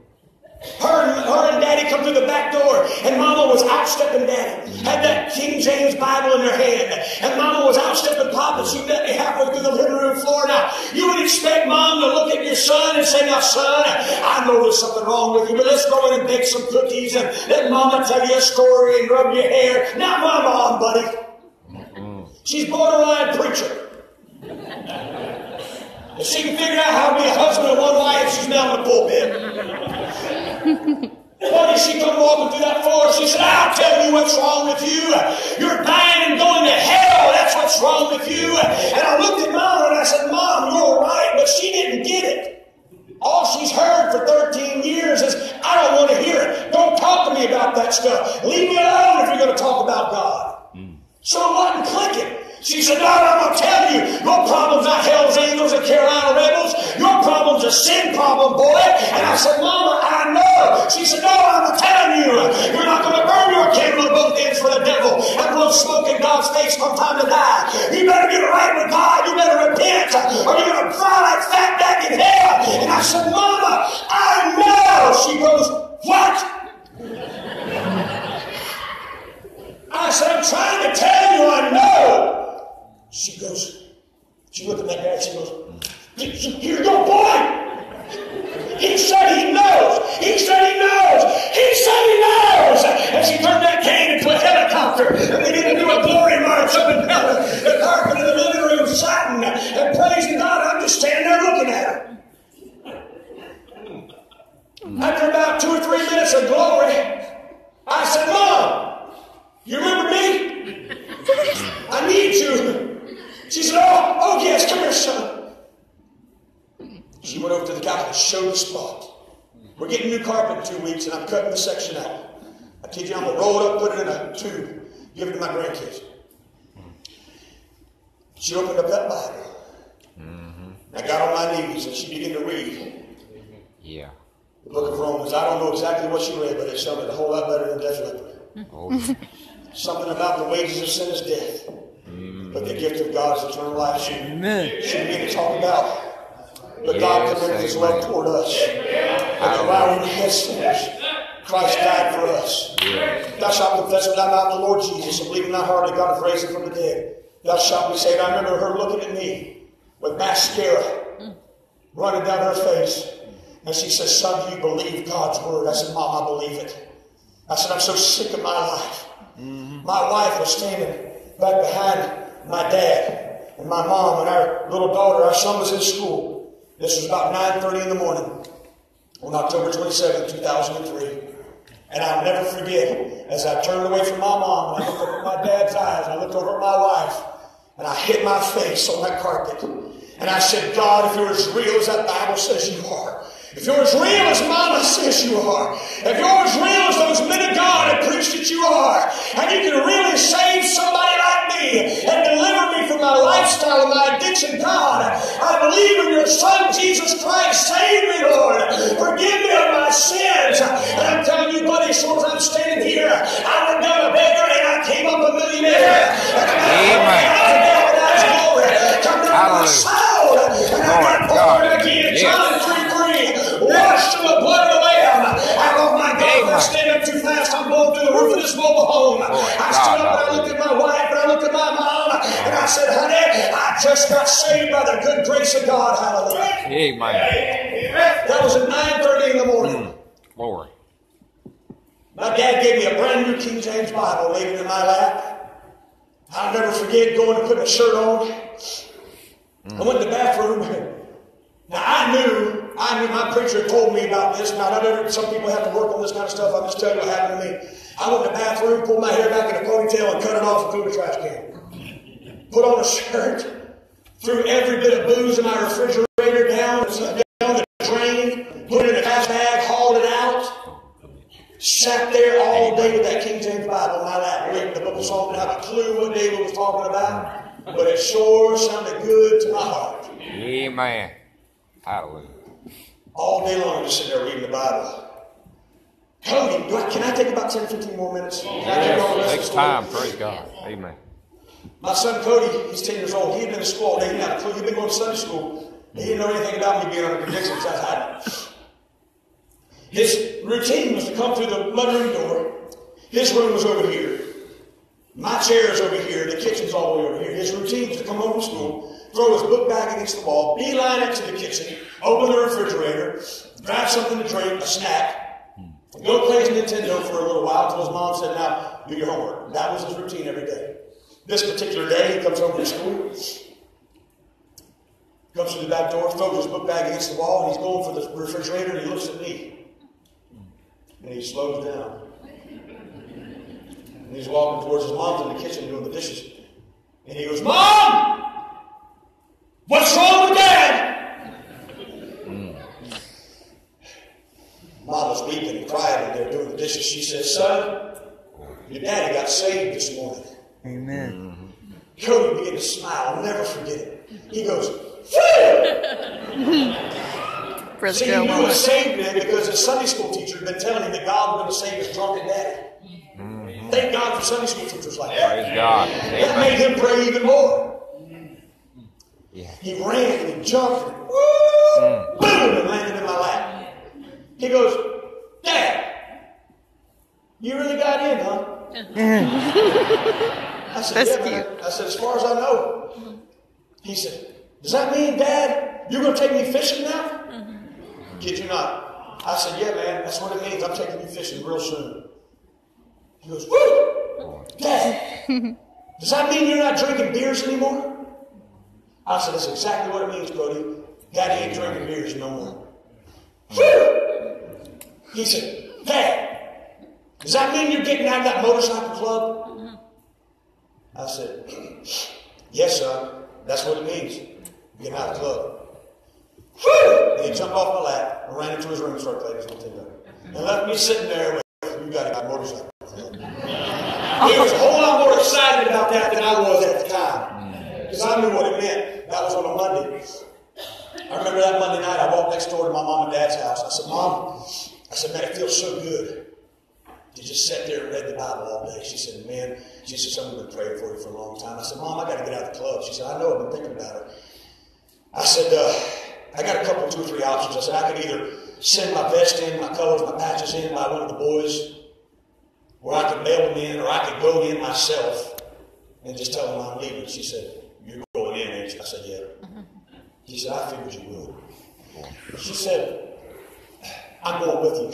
Her and Daddy come through the back door, and Mama was outstepping Daddy. Had that King James Bible in her hand, and Mama was outstepping Papa. She met me halfway through the living room floor. Now, you would expect Mom to look at your son and say, "Now, son, I know there's something wrong with you, but let's go in and bake some cookies and let Mama tell you a story and rub your hair." Not my mom, buddy. She's borderline preacher. If she can figure out how to be a husband and one wife, she's now in the pulpit. Buddy, she come walking through that floor. She said, "I'll tell you what's wrong with you. You're dying and going to hell. That's what's wrong with you." And I looked at Mom and I said, "Mom, you're right," but she didn't get it. All she's heard for 13 years is, "I don't want to hear it. Don't talk to me about that stuff. Leave me alone if you're going to talk about God." So it wasn't clicking. She said, "No, I'm going to tell you, your problem's not Hells Angels and Carolina Rebels. Your problem's a sin problem, boy." And I said, "Mama, I know." She said, "No, I'm telling you, you're not going to burn your candle at both ends for the devil and blow smoke in God's face from time to time. You better get right with God. You better repent, or you're going to fry like fat back in hell." And I said, "Mama, I know." She goes, "What?" She looked at my dad, she goes, "Here you go, boy! He said he knows! He said he knows! He said he knows!" And she turned that cane into a helicopter, and they didn't do a glory march up and down the carpet in the living room, shouting and praising God. I'm just standing there looking at her. After about 2 or 3 minutes of glory, I said, "Mom, you remember me? I need you." She said, oh yes, come here, son." She went over to the couch and showed the spot. We're getting new carpet in 2 weeks, and I'm cutting the section out. I kid you, I'm going to roll it up, put it in a tube, give it to my grandkids. She opened up that Bible. I got on my knees, and she began to read. Yeah. The book of Romans. I don't know exactly what she read, but it sounded a whole lot better than Death Leopard. Oh. Something about the wages of sin is death, but the gift of God is eternal life. She began to talk about, but God commended His love toward us. And while we were yet sinners, Christ died for us. Thou shalt confess with thy mouth the Lord Jesus, and believe in thy heart that God hath raised Him from the dead. Thou shalt be saved. I remember her looking at me with mascara running down her face. And she says, "Son, do you believe God's word?" I said, "Mom, I believe it." I said, "I'm so sick of my life." My wife was standing back behind my dad and my mom and our little daughter. Our son was in school. This was about 9:30 in the morning on October 27, 2003. And I'll never forget, as I turned away from my mom and I looked up at my dad's eyes, and I looked over at my wife, and I hit my face on that carpet. And I said, "God, if you're as real as that Bible says you are, if you're as real as Mama says you are, if you're as real as those men of God have preached that you are, and you can really save somebody like me and deliver me from my lifestyle and my addiction, God, I believe in your Son, Jesus Christ. Save me, Lord. Forgive me of my sins." And I'm telling you, buddy, as soon as I'm standing here, I went down a beggar and I came up a millionaire. Come down my soul, and I got born again. John 3:3. Washed in the blood of the Lamb. Oh my God, I stand up too fast. I'm going through the roof of this mobile home. I stood up and I looked at my wife and I looked at my mom and I said, "Honey, I just got saved by the good grace of God." Hallelujah. Amen. That was at 9:30 in the morning. Glory. My dad gave me a brand new King James Bible, laid it in my lap. I'll never forget going and putting a shirt on. I went to the bathroom. Now I knew my preacher told me about this. Now, some people have to work on this kind of stuff. I'll just tell you what happened to me. I went to the bathroom, pulled my hair back in a ponytail, and cut it off and threw it in the trash can. Put on a shirt, threw every bit of booze in my refrigerator down the drain, put it in a trash bag, hauled it out. Sat there all day with that King James Bible in my lap, reading the book of Psalms. Didn't have a clue what David was talking about, but it sure sounded good to my heart. Amen. Hallelujah. All day long, just sitting there reading the Bible. Cody, can I take about 10 or 15 more minutes? Takes time, praise God. Amen. My son Cody, he's 10 years old. He had been to school all day. He didn't have a clue. He'd been going to Sunday school. He didn't know anything about me being under conviction besides hiding. His routine was to come through the mudroom door. His room was over here. My chair is over here. The kitchen's all the way over here. His routine was to come home from school, throw his book bag against the wall, beeline it to the kitchen, open the refrigerator, grab something to drink, a snack, go play his Nintendo for a little while until his mom said, "Now, do your homework." That was his routine every day. This particular day, he comes home from school, comes through the back door, throws his book bag against the wall, and he's going for the refrigerator, and he looks at me. And he slows down. And he's walking towards his mom's in the kitchen doing the dishes. And he goes, "Mom! What's wrong with Dad?" Mom was weeping and crying and they're doing the dishes. She says, "Son, your daddy got saved this morning." Amen. Cody began to smile. I'll never forget it. He goes, "Phew!" See, he knew what saved him because his Sunday school teacher had been telling him that God was going to save his drunken daddy. Thank God for Sunday school teachers like that. Praise God. That made him pray even more. Yeah. He ran and he jumped and woo, boom, and landed in my lap. He goes, "Dad, you really got in, huh?" I said, That's yeah, cute. man. I said, as far as I know. He said, does that mean, Dad, you're going to take me fishing now? Kid you not. I said, yeah, man, that's what it means. I'm taking you fishing real soon. He goes, woo! Dad, does that mean you're not drinking beers anymore? I said, that's exactly what it means, Cody. Daddy ain't drinking beers no more. Woo! He said, Dad, does that mean you're getting out of that motorcycle club? I said, yes, son. That's what it means. Getting out of the club. Woo! And he jumped off my lap and ran into his room and started playing his Nintendo. And left me sitting there with, you got a motorcycle club. He was a whole lot more excited about that than I was at the time. Because I knew what it meant. That was on a Monday. I remember that Monday night, I walked next door to my mom and dad's house. I said, Mom, I said, man, it feels so good to just sit there and read the Bible all day. She said, man, she said, someone's been praying for you for a long time. I said, Mom, I got to get out of the club. She said, I know, I've been thinking about it. I said, I got a couple, 2 or 3 options. I said, I could either send my vest in, my colors, my patches in by one of the boys, or I could mail them in, or I could go in myself and just tell them I'm leaving. She said, you're going in, ain't you? I said, yeah. She said, I figured you would. She said, I'm going with you.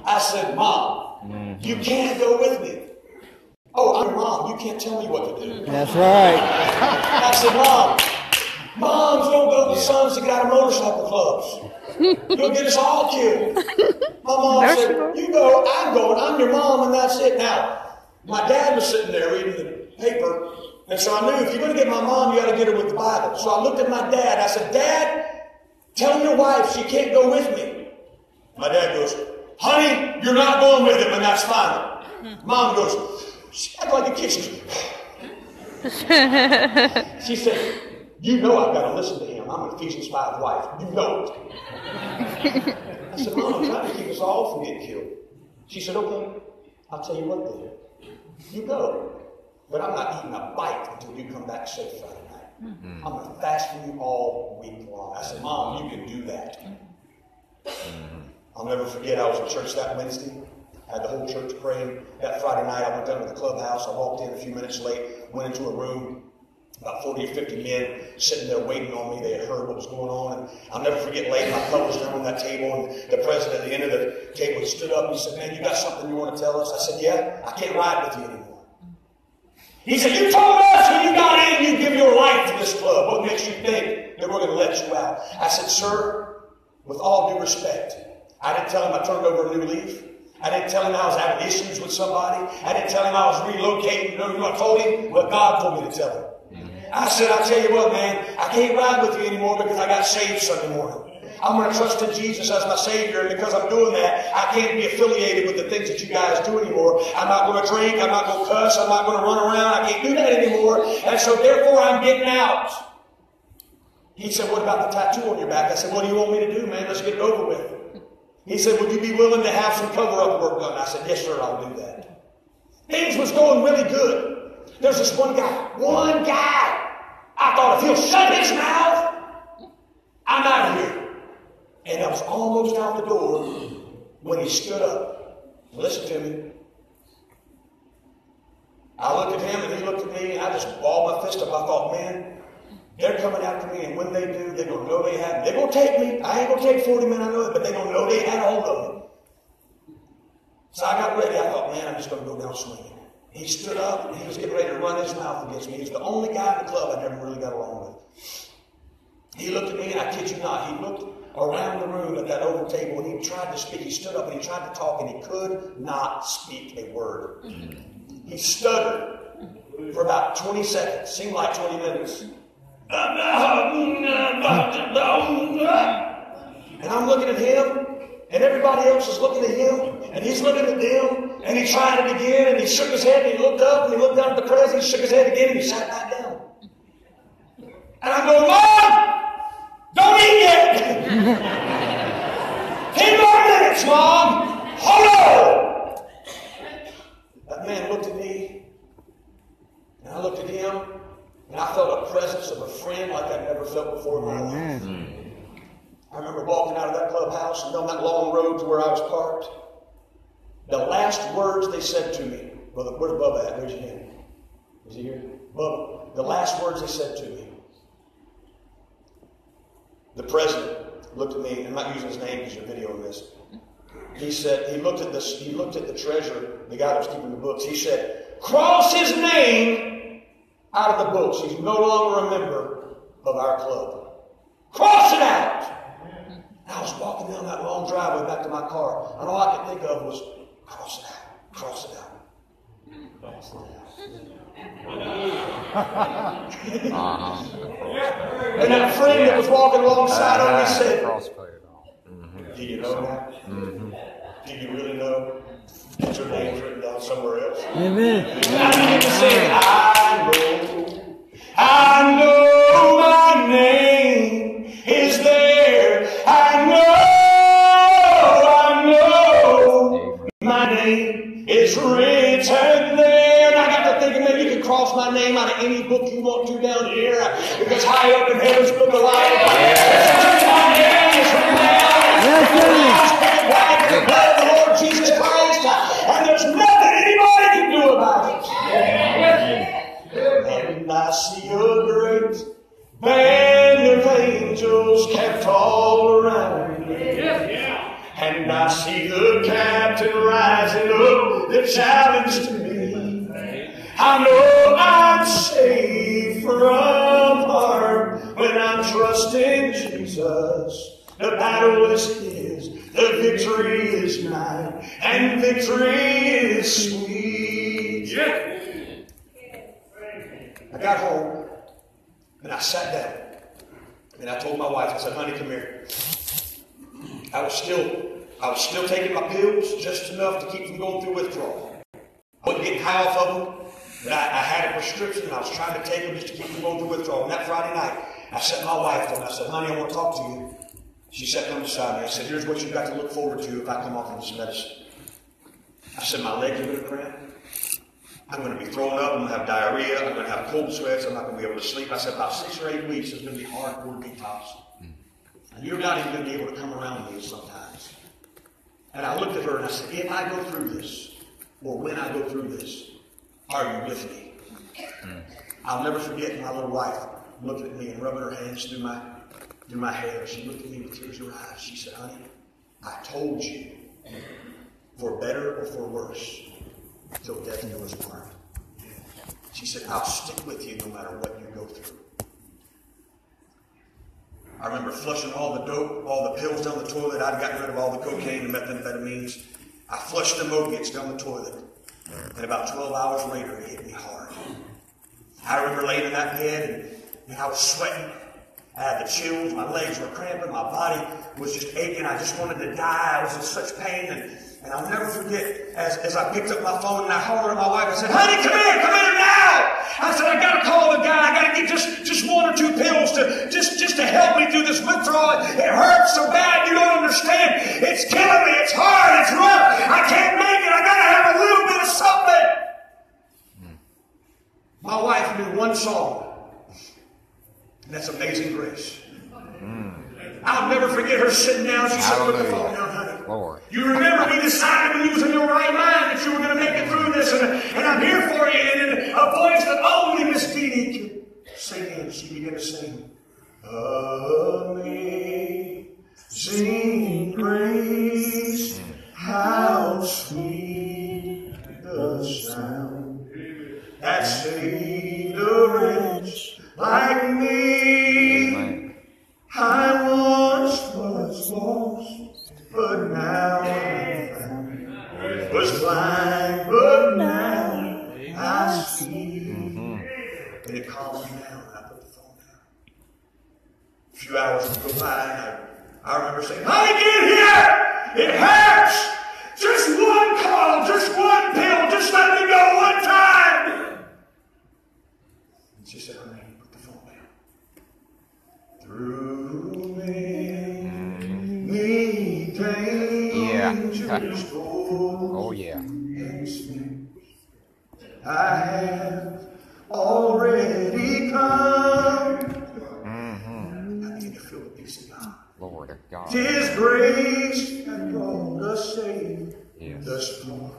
I said, Mom, you can't go with me. Oh, I'm your mom. You can't tell me what to do. That's right. I said, Mom, moms don't go with sons to get out of motorcycle clubs. You'll get us all killed. My mom said, you go, I'm going, I'm your mom, and that's it. Now, my dad was sitting there reading the paper, and so I knew if you're going to get my mom, you got to get her with the Bible. So I looked at my dad. I said, Dad, tell your wife she can't go with me. My dad goes, honey, you're not going with him, and that's fine. Mom goes, she acted like a kid. She said, you know I've got to listen to him. I'm an Ephesians 5 wife. You know it. I said, Mom, I'm trying to keep us all from getting killed. She said, okay, I'll tell you what then. You go. But I'm not eating a bite until you come back safe Friday night. I'm going to fast for you all week long. I said, Mom, you can do that. I'll never forget, I was in church that Wednesday. I had the whole church praying. That Friday night, I went down to the clubhouse. I walked in a few minutes late, went into a room, about 40 or 50 men sitting there waiting on me. They had heard what was going on. And I'll never forget, laying my covers down on that table, and the president at the end of the table stood up and he said, man, you got something you want to tell us? I said, yeah, I can't ride with you anymore. He said, you told us when you got in, you give your life to this club. What makes you think that we're going to let you out? I said, sir, with all due respect, I didn't tell him I turned over a new leaf. I didn't tell him I was having issues with somebody. I didn't tell him I was relocating. You know, I told him what God told me to tell him. I said, I'll tell you what, man, I can't ride with you anymore because I got saved Sunday morning. I'm going to trust in Jesus as my Savior, and because I'm doing that, I can't be affiliated with the things that you guys do anymore. I'm not going to drink. I'm not going to cuss. I'm not going to run around. I can't do that anymore. And so, therefore, I'm getting out. He said, what about the tattoo on your back? I said, what do you want me to do, man? Let's get it over with. He said, would you be willing to have some cover-up work done? I said, yes, sir, I'll do that. Things was going really good. There's this one guy. I thought if he'll shut his mouth, I'm out of here. And I was almost out the door when he stood up. Listen to me. I looked at him and he looked at me, and I just balled my fist up. I thought, man, they're coming after me, and when they do, they're going to know they have me. They're going to take me. I ain't going to take 40 men, I know it, but they're going to know they had a hold of me. So I got ready. I thought, man, I'm just going to go down swinging. He stood up, and he was getting ready to run his mouth against me. He's the only guy in the club I never really got along with. He looked at me, and I kid you not, he looked around the room at that oval table, and he tried to speak. He stood up, and he tried to talk, and he could not speak a word. He stuttered for about 20 seconds. Seemed like 20 minutes. And I'm looking at him, and everybody else is looking at him, and he's looking at them, and he tried it again, and he shook his head, and he looked up, and he looked down at the president, he shook his head again, and he sat back down. And I'm going, Mom, don't eat yet. 10 more minutes, Mom. Hold on. That man looked at me, and I looked at him, and I felt a presence of a friend like I'd never felt before in my life. I remember walking out of that clubhouse and down that long road to where I was parked. The last words they said to me, brother, where's Bubba at? Raise your hand. Is he here? Bubba, the last words they said to me. The president looked at me, I'm not using his name because you're videoing this. He said, he looked at the treasurer, the guy that was keeping the books. He said, cross his name out of the books. He's no longer a member of our club. Cross it out. I was walking down that long driveway back to my car, and all I could think of was, cross it out, cross it out. Cross it out. And that friend that was walking alongside of me said, do you know that? Do you really know that your name's written down somewhere else? Amen. And I began to say, I know my name is there. I know my name is written there. And I got to thinking maybe you can cross my name out of any book you want to down here, because high up in heaven's book of life, my name is written down. The blood of the Lord Jesus Christ, and there's nothing anybody can do about it. And I see a great band of angels camped all around me. And I see the captain rising up the challenge to me. I know I'm safe from harm when I'm trusting Jesus. The battle is His, the victory is mine, and victory is sweet. Yeah. I got home, and I sat down, and I told my wife, I said, honey, come here. I was still taking my pills, just enough to keep from going through withdrawal. I wasn't getting high off of them, but I had a prescription, and I was trying to take them just to keep from going through withdrawal. And that Friday night, I sat my wife down, and I said, honey, I want to talk to you. She sat down beside me. I said, here's what you've got to look forward to if I come off of this medicine. I said, my legs are going to cramp. I'm going to be throwing up. I'm going to have diarrhea. I'm going to have cold sweats. I'm not going to be able to sleep. I said, about 6 or 8 weeks is going to be hardcore detox. And you're not even going to be able to come around me sometimes. And I looked at her and I said, if I go through this, or when I go through this, are you with me? I'll never forget my little wife looking at me and rubbing her hands through my hair. She looked at me with tears in her eyes. She said, honey, I told you, for better or for worse, till death do us part. She said, I'll stick with you no matter what you go through. I remember flushing all the dope, all the pills down the toilet. I'd gotten rid of all the cocaine and methamphetamines. I flushed them opiates down the toilet. And about 12 hours later, it hit me hard. I remember laying in that bed and I was sweating. I had the chills, my legs were cramping, my body was just aching. I just wanted to die. I was in such pain. And I'll never forget, as I picked up my phone and I hollered at my wife, I said, honey, come here now. I said, I got to call the guy. I got to get just 1 or 2 pills to help me through this withdrawal. It hurts so bad, you don't understand. It's killing me. It's hard. It's rough. I can't make it. I got to have a little bit of something. My wife knew one song. And that's Amazing Grace. I'll never forget her sitting down. She said, put the phone down, honey. Lord. You remember we decided when you was in your right mind that you were going to make it through this. And I'm here for you. And in a voice that only Miss Dee Dee could sing in, she began to sing. Amazing Grace, how sweet the sound that saved a wretch like me. Amen. I once was lost, but now I'm found. Was blind, but now I see. And it calmed me down, and I put the phone down. A few hours would go by, and I remember saying, honey, get here! It hurts! Just one call, just one pill, just let me go one time! And she said, honey, put the phone down. Through many dangers, Oh, yeah. I have already come. I begin to feel the peace of God. Lord of God. 'Tis grace that brought us safe Yes. Just more.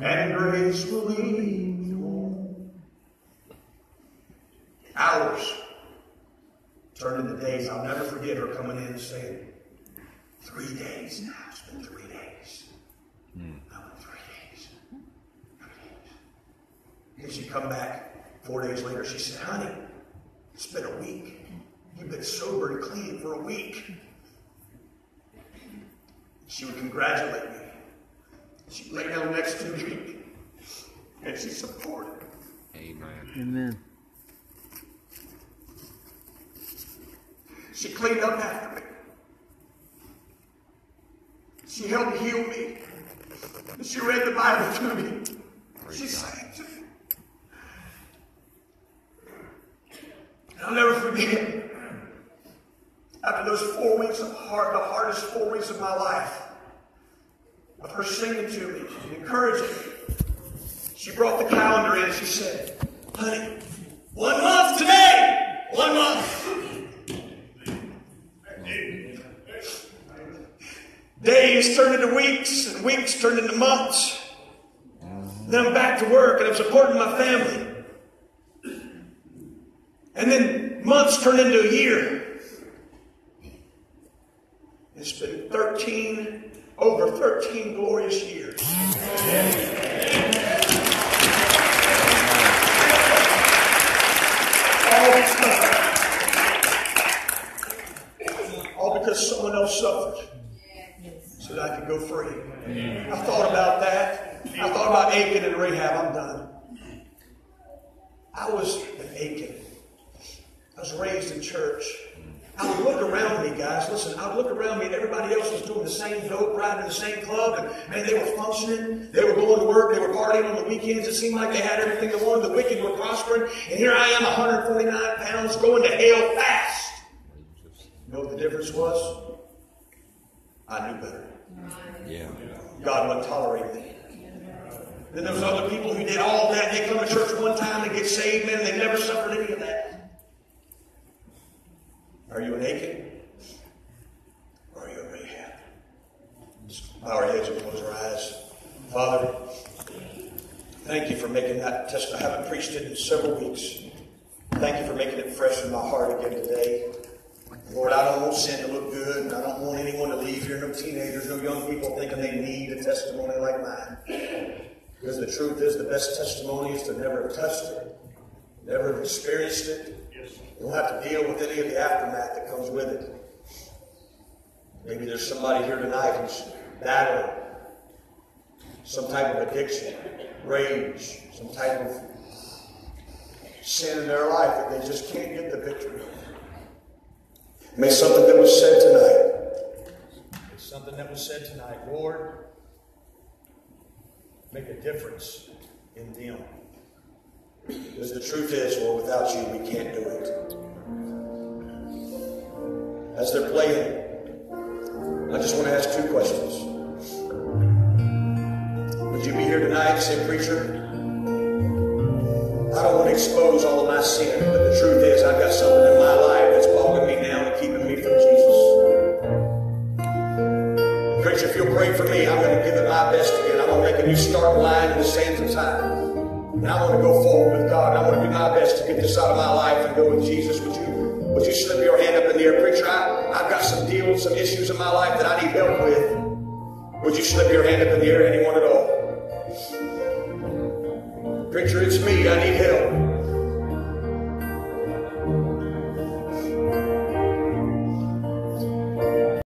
And grace will lead you home. Hours turned into days. I'll never forget her coming in and saying, 3 days now. It's been 3 days. I went 3 days. 3 days. And she'd come back 4 days later. She said, honey, it's been a week. You've been sober and clean for a week. She would congratulate me. She'd lay down next to me. And she supported. Amen. Amen. She cleaned up after me. She helped heal me. And she read the Bible to me. She sang to me. And I'll never forget, after those 4 weeks of the hardest 4 weeks of my life, of her singing to me and encouraging me, she brought the calendar in and she said, honey, 1 month today! 1 month! Days turned into weeks, and weeks turned into months. Then I'm back to work, and I'm supporting my family. And then months turned into a year. It's been over 13 glorious years. All because someone else suffered so that I could go free. I thought about that. I thought about Achan and Rahab. I'm done. I was an Achan. I was raised in church. I would look around me, guys. Listen, I would look around me and everybody else was doing the same dope, riding in the same club. And man, they were functioning. They were going to work. They were partying on the weekends. It seemed like they had everything they wanted. The wicked were prospering. And here I am, 149 pounds, going to hell fast. You know what the difference was? I knew better. Yeah. God wouldn't tolerate me. Then there was other people who did all that. They come to church one time and get saved, man, and they never suffered any of that. Are you an Achan? Or are you a Rahab? Just bow our heads and close our eyes. Father, thank you for making that testament. I haven't preached it in several weeks. Thank you for making it fresh in my heart again today. Lord, I don't want sin to look good, and I don't want anyone to leave here, no teenagers, no young people thinking they need a testimony like mine. Because the truth is, the best testimony is to never have touched it, never have experienced it. You don't have to deal with any of the aftermath that comes with it. Maybe there's somebody here tonight who's battling some type of addiction, rage, some type of sin in their life that they just can't get the victory. May something that was said tonight, Lord, make a difference in them. Because the truth is, Lord, without you, we can't do it. As they're playing, I just want to ask 2 questions. Would you be here tonight and say, preacher, I don't want to expose all of my sin, but the truth is, I've got something in my life that's bogging me down and keeping me from Jesus. Preacher, if you'll pray for me, I'm going to give it my best again. I'm going to make a new start line in the sands of time. And I want to go forward with God. I want to do my best to get this out of my life and go with Jesus. Would you slip your hand up in the air? Preacher, I've got some deals, some issues in my life that I need help with. Would you slip your hand up in the air, anyone at all? Preacher, it's me. I need help.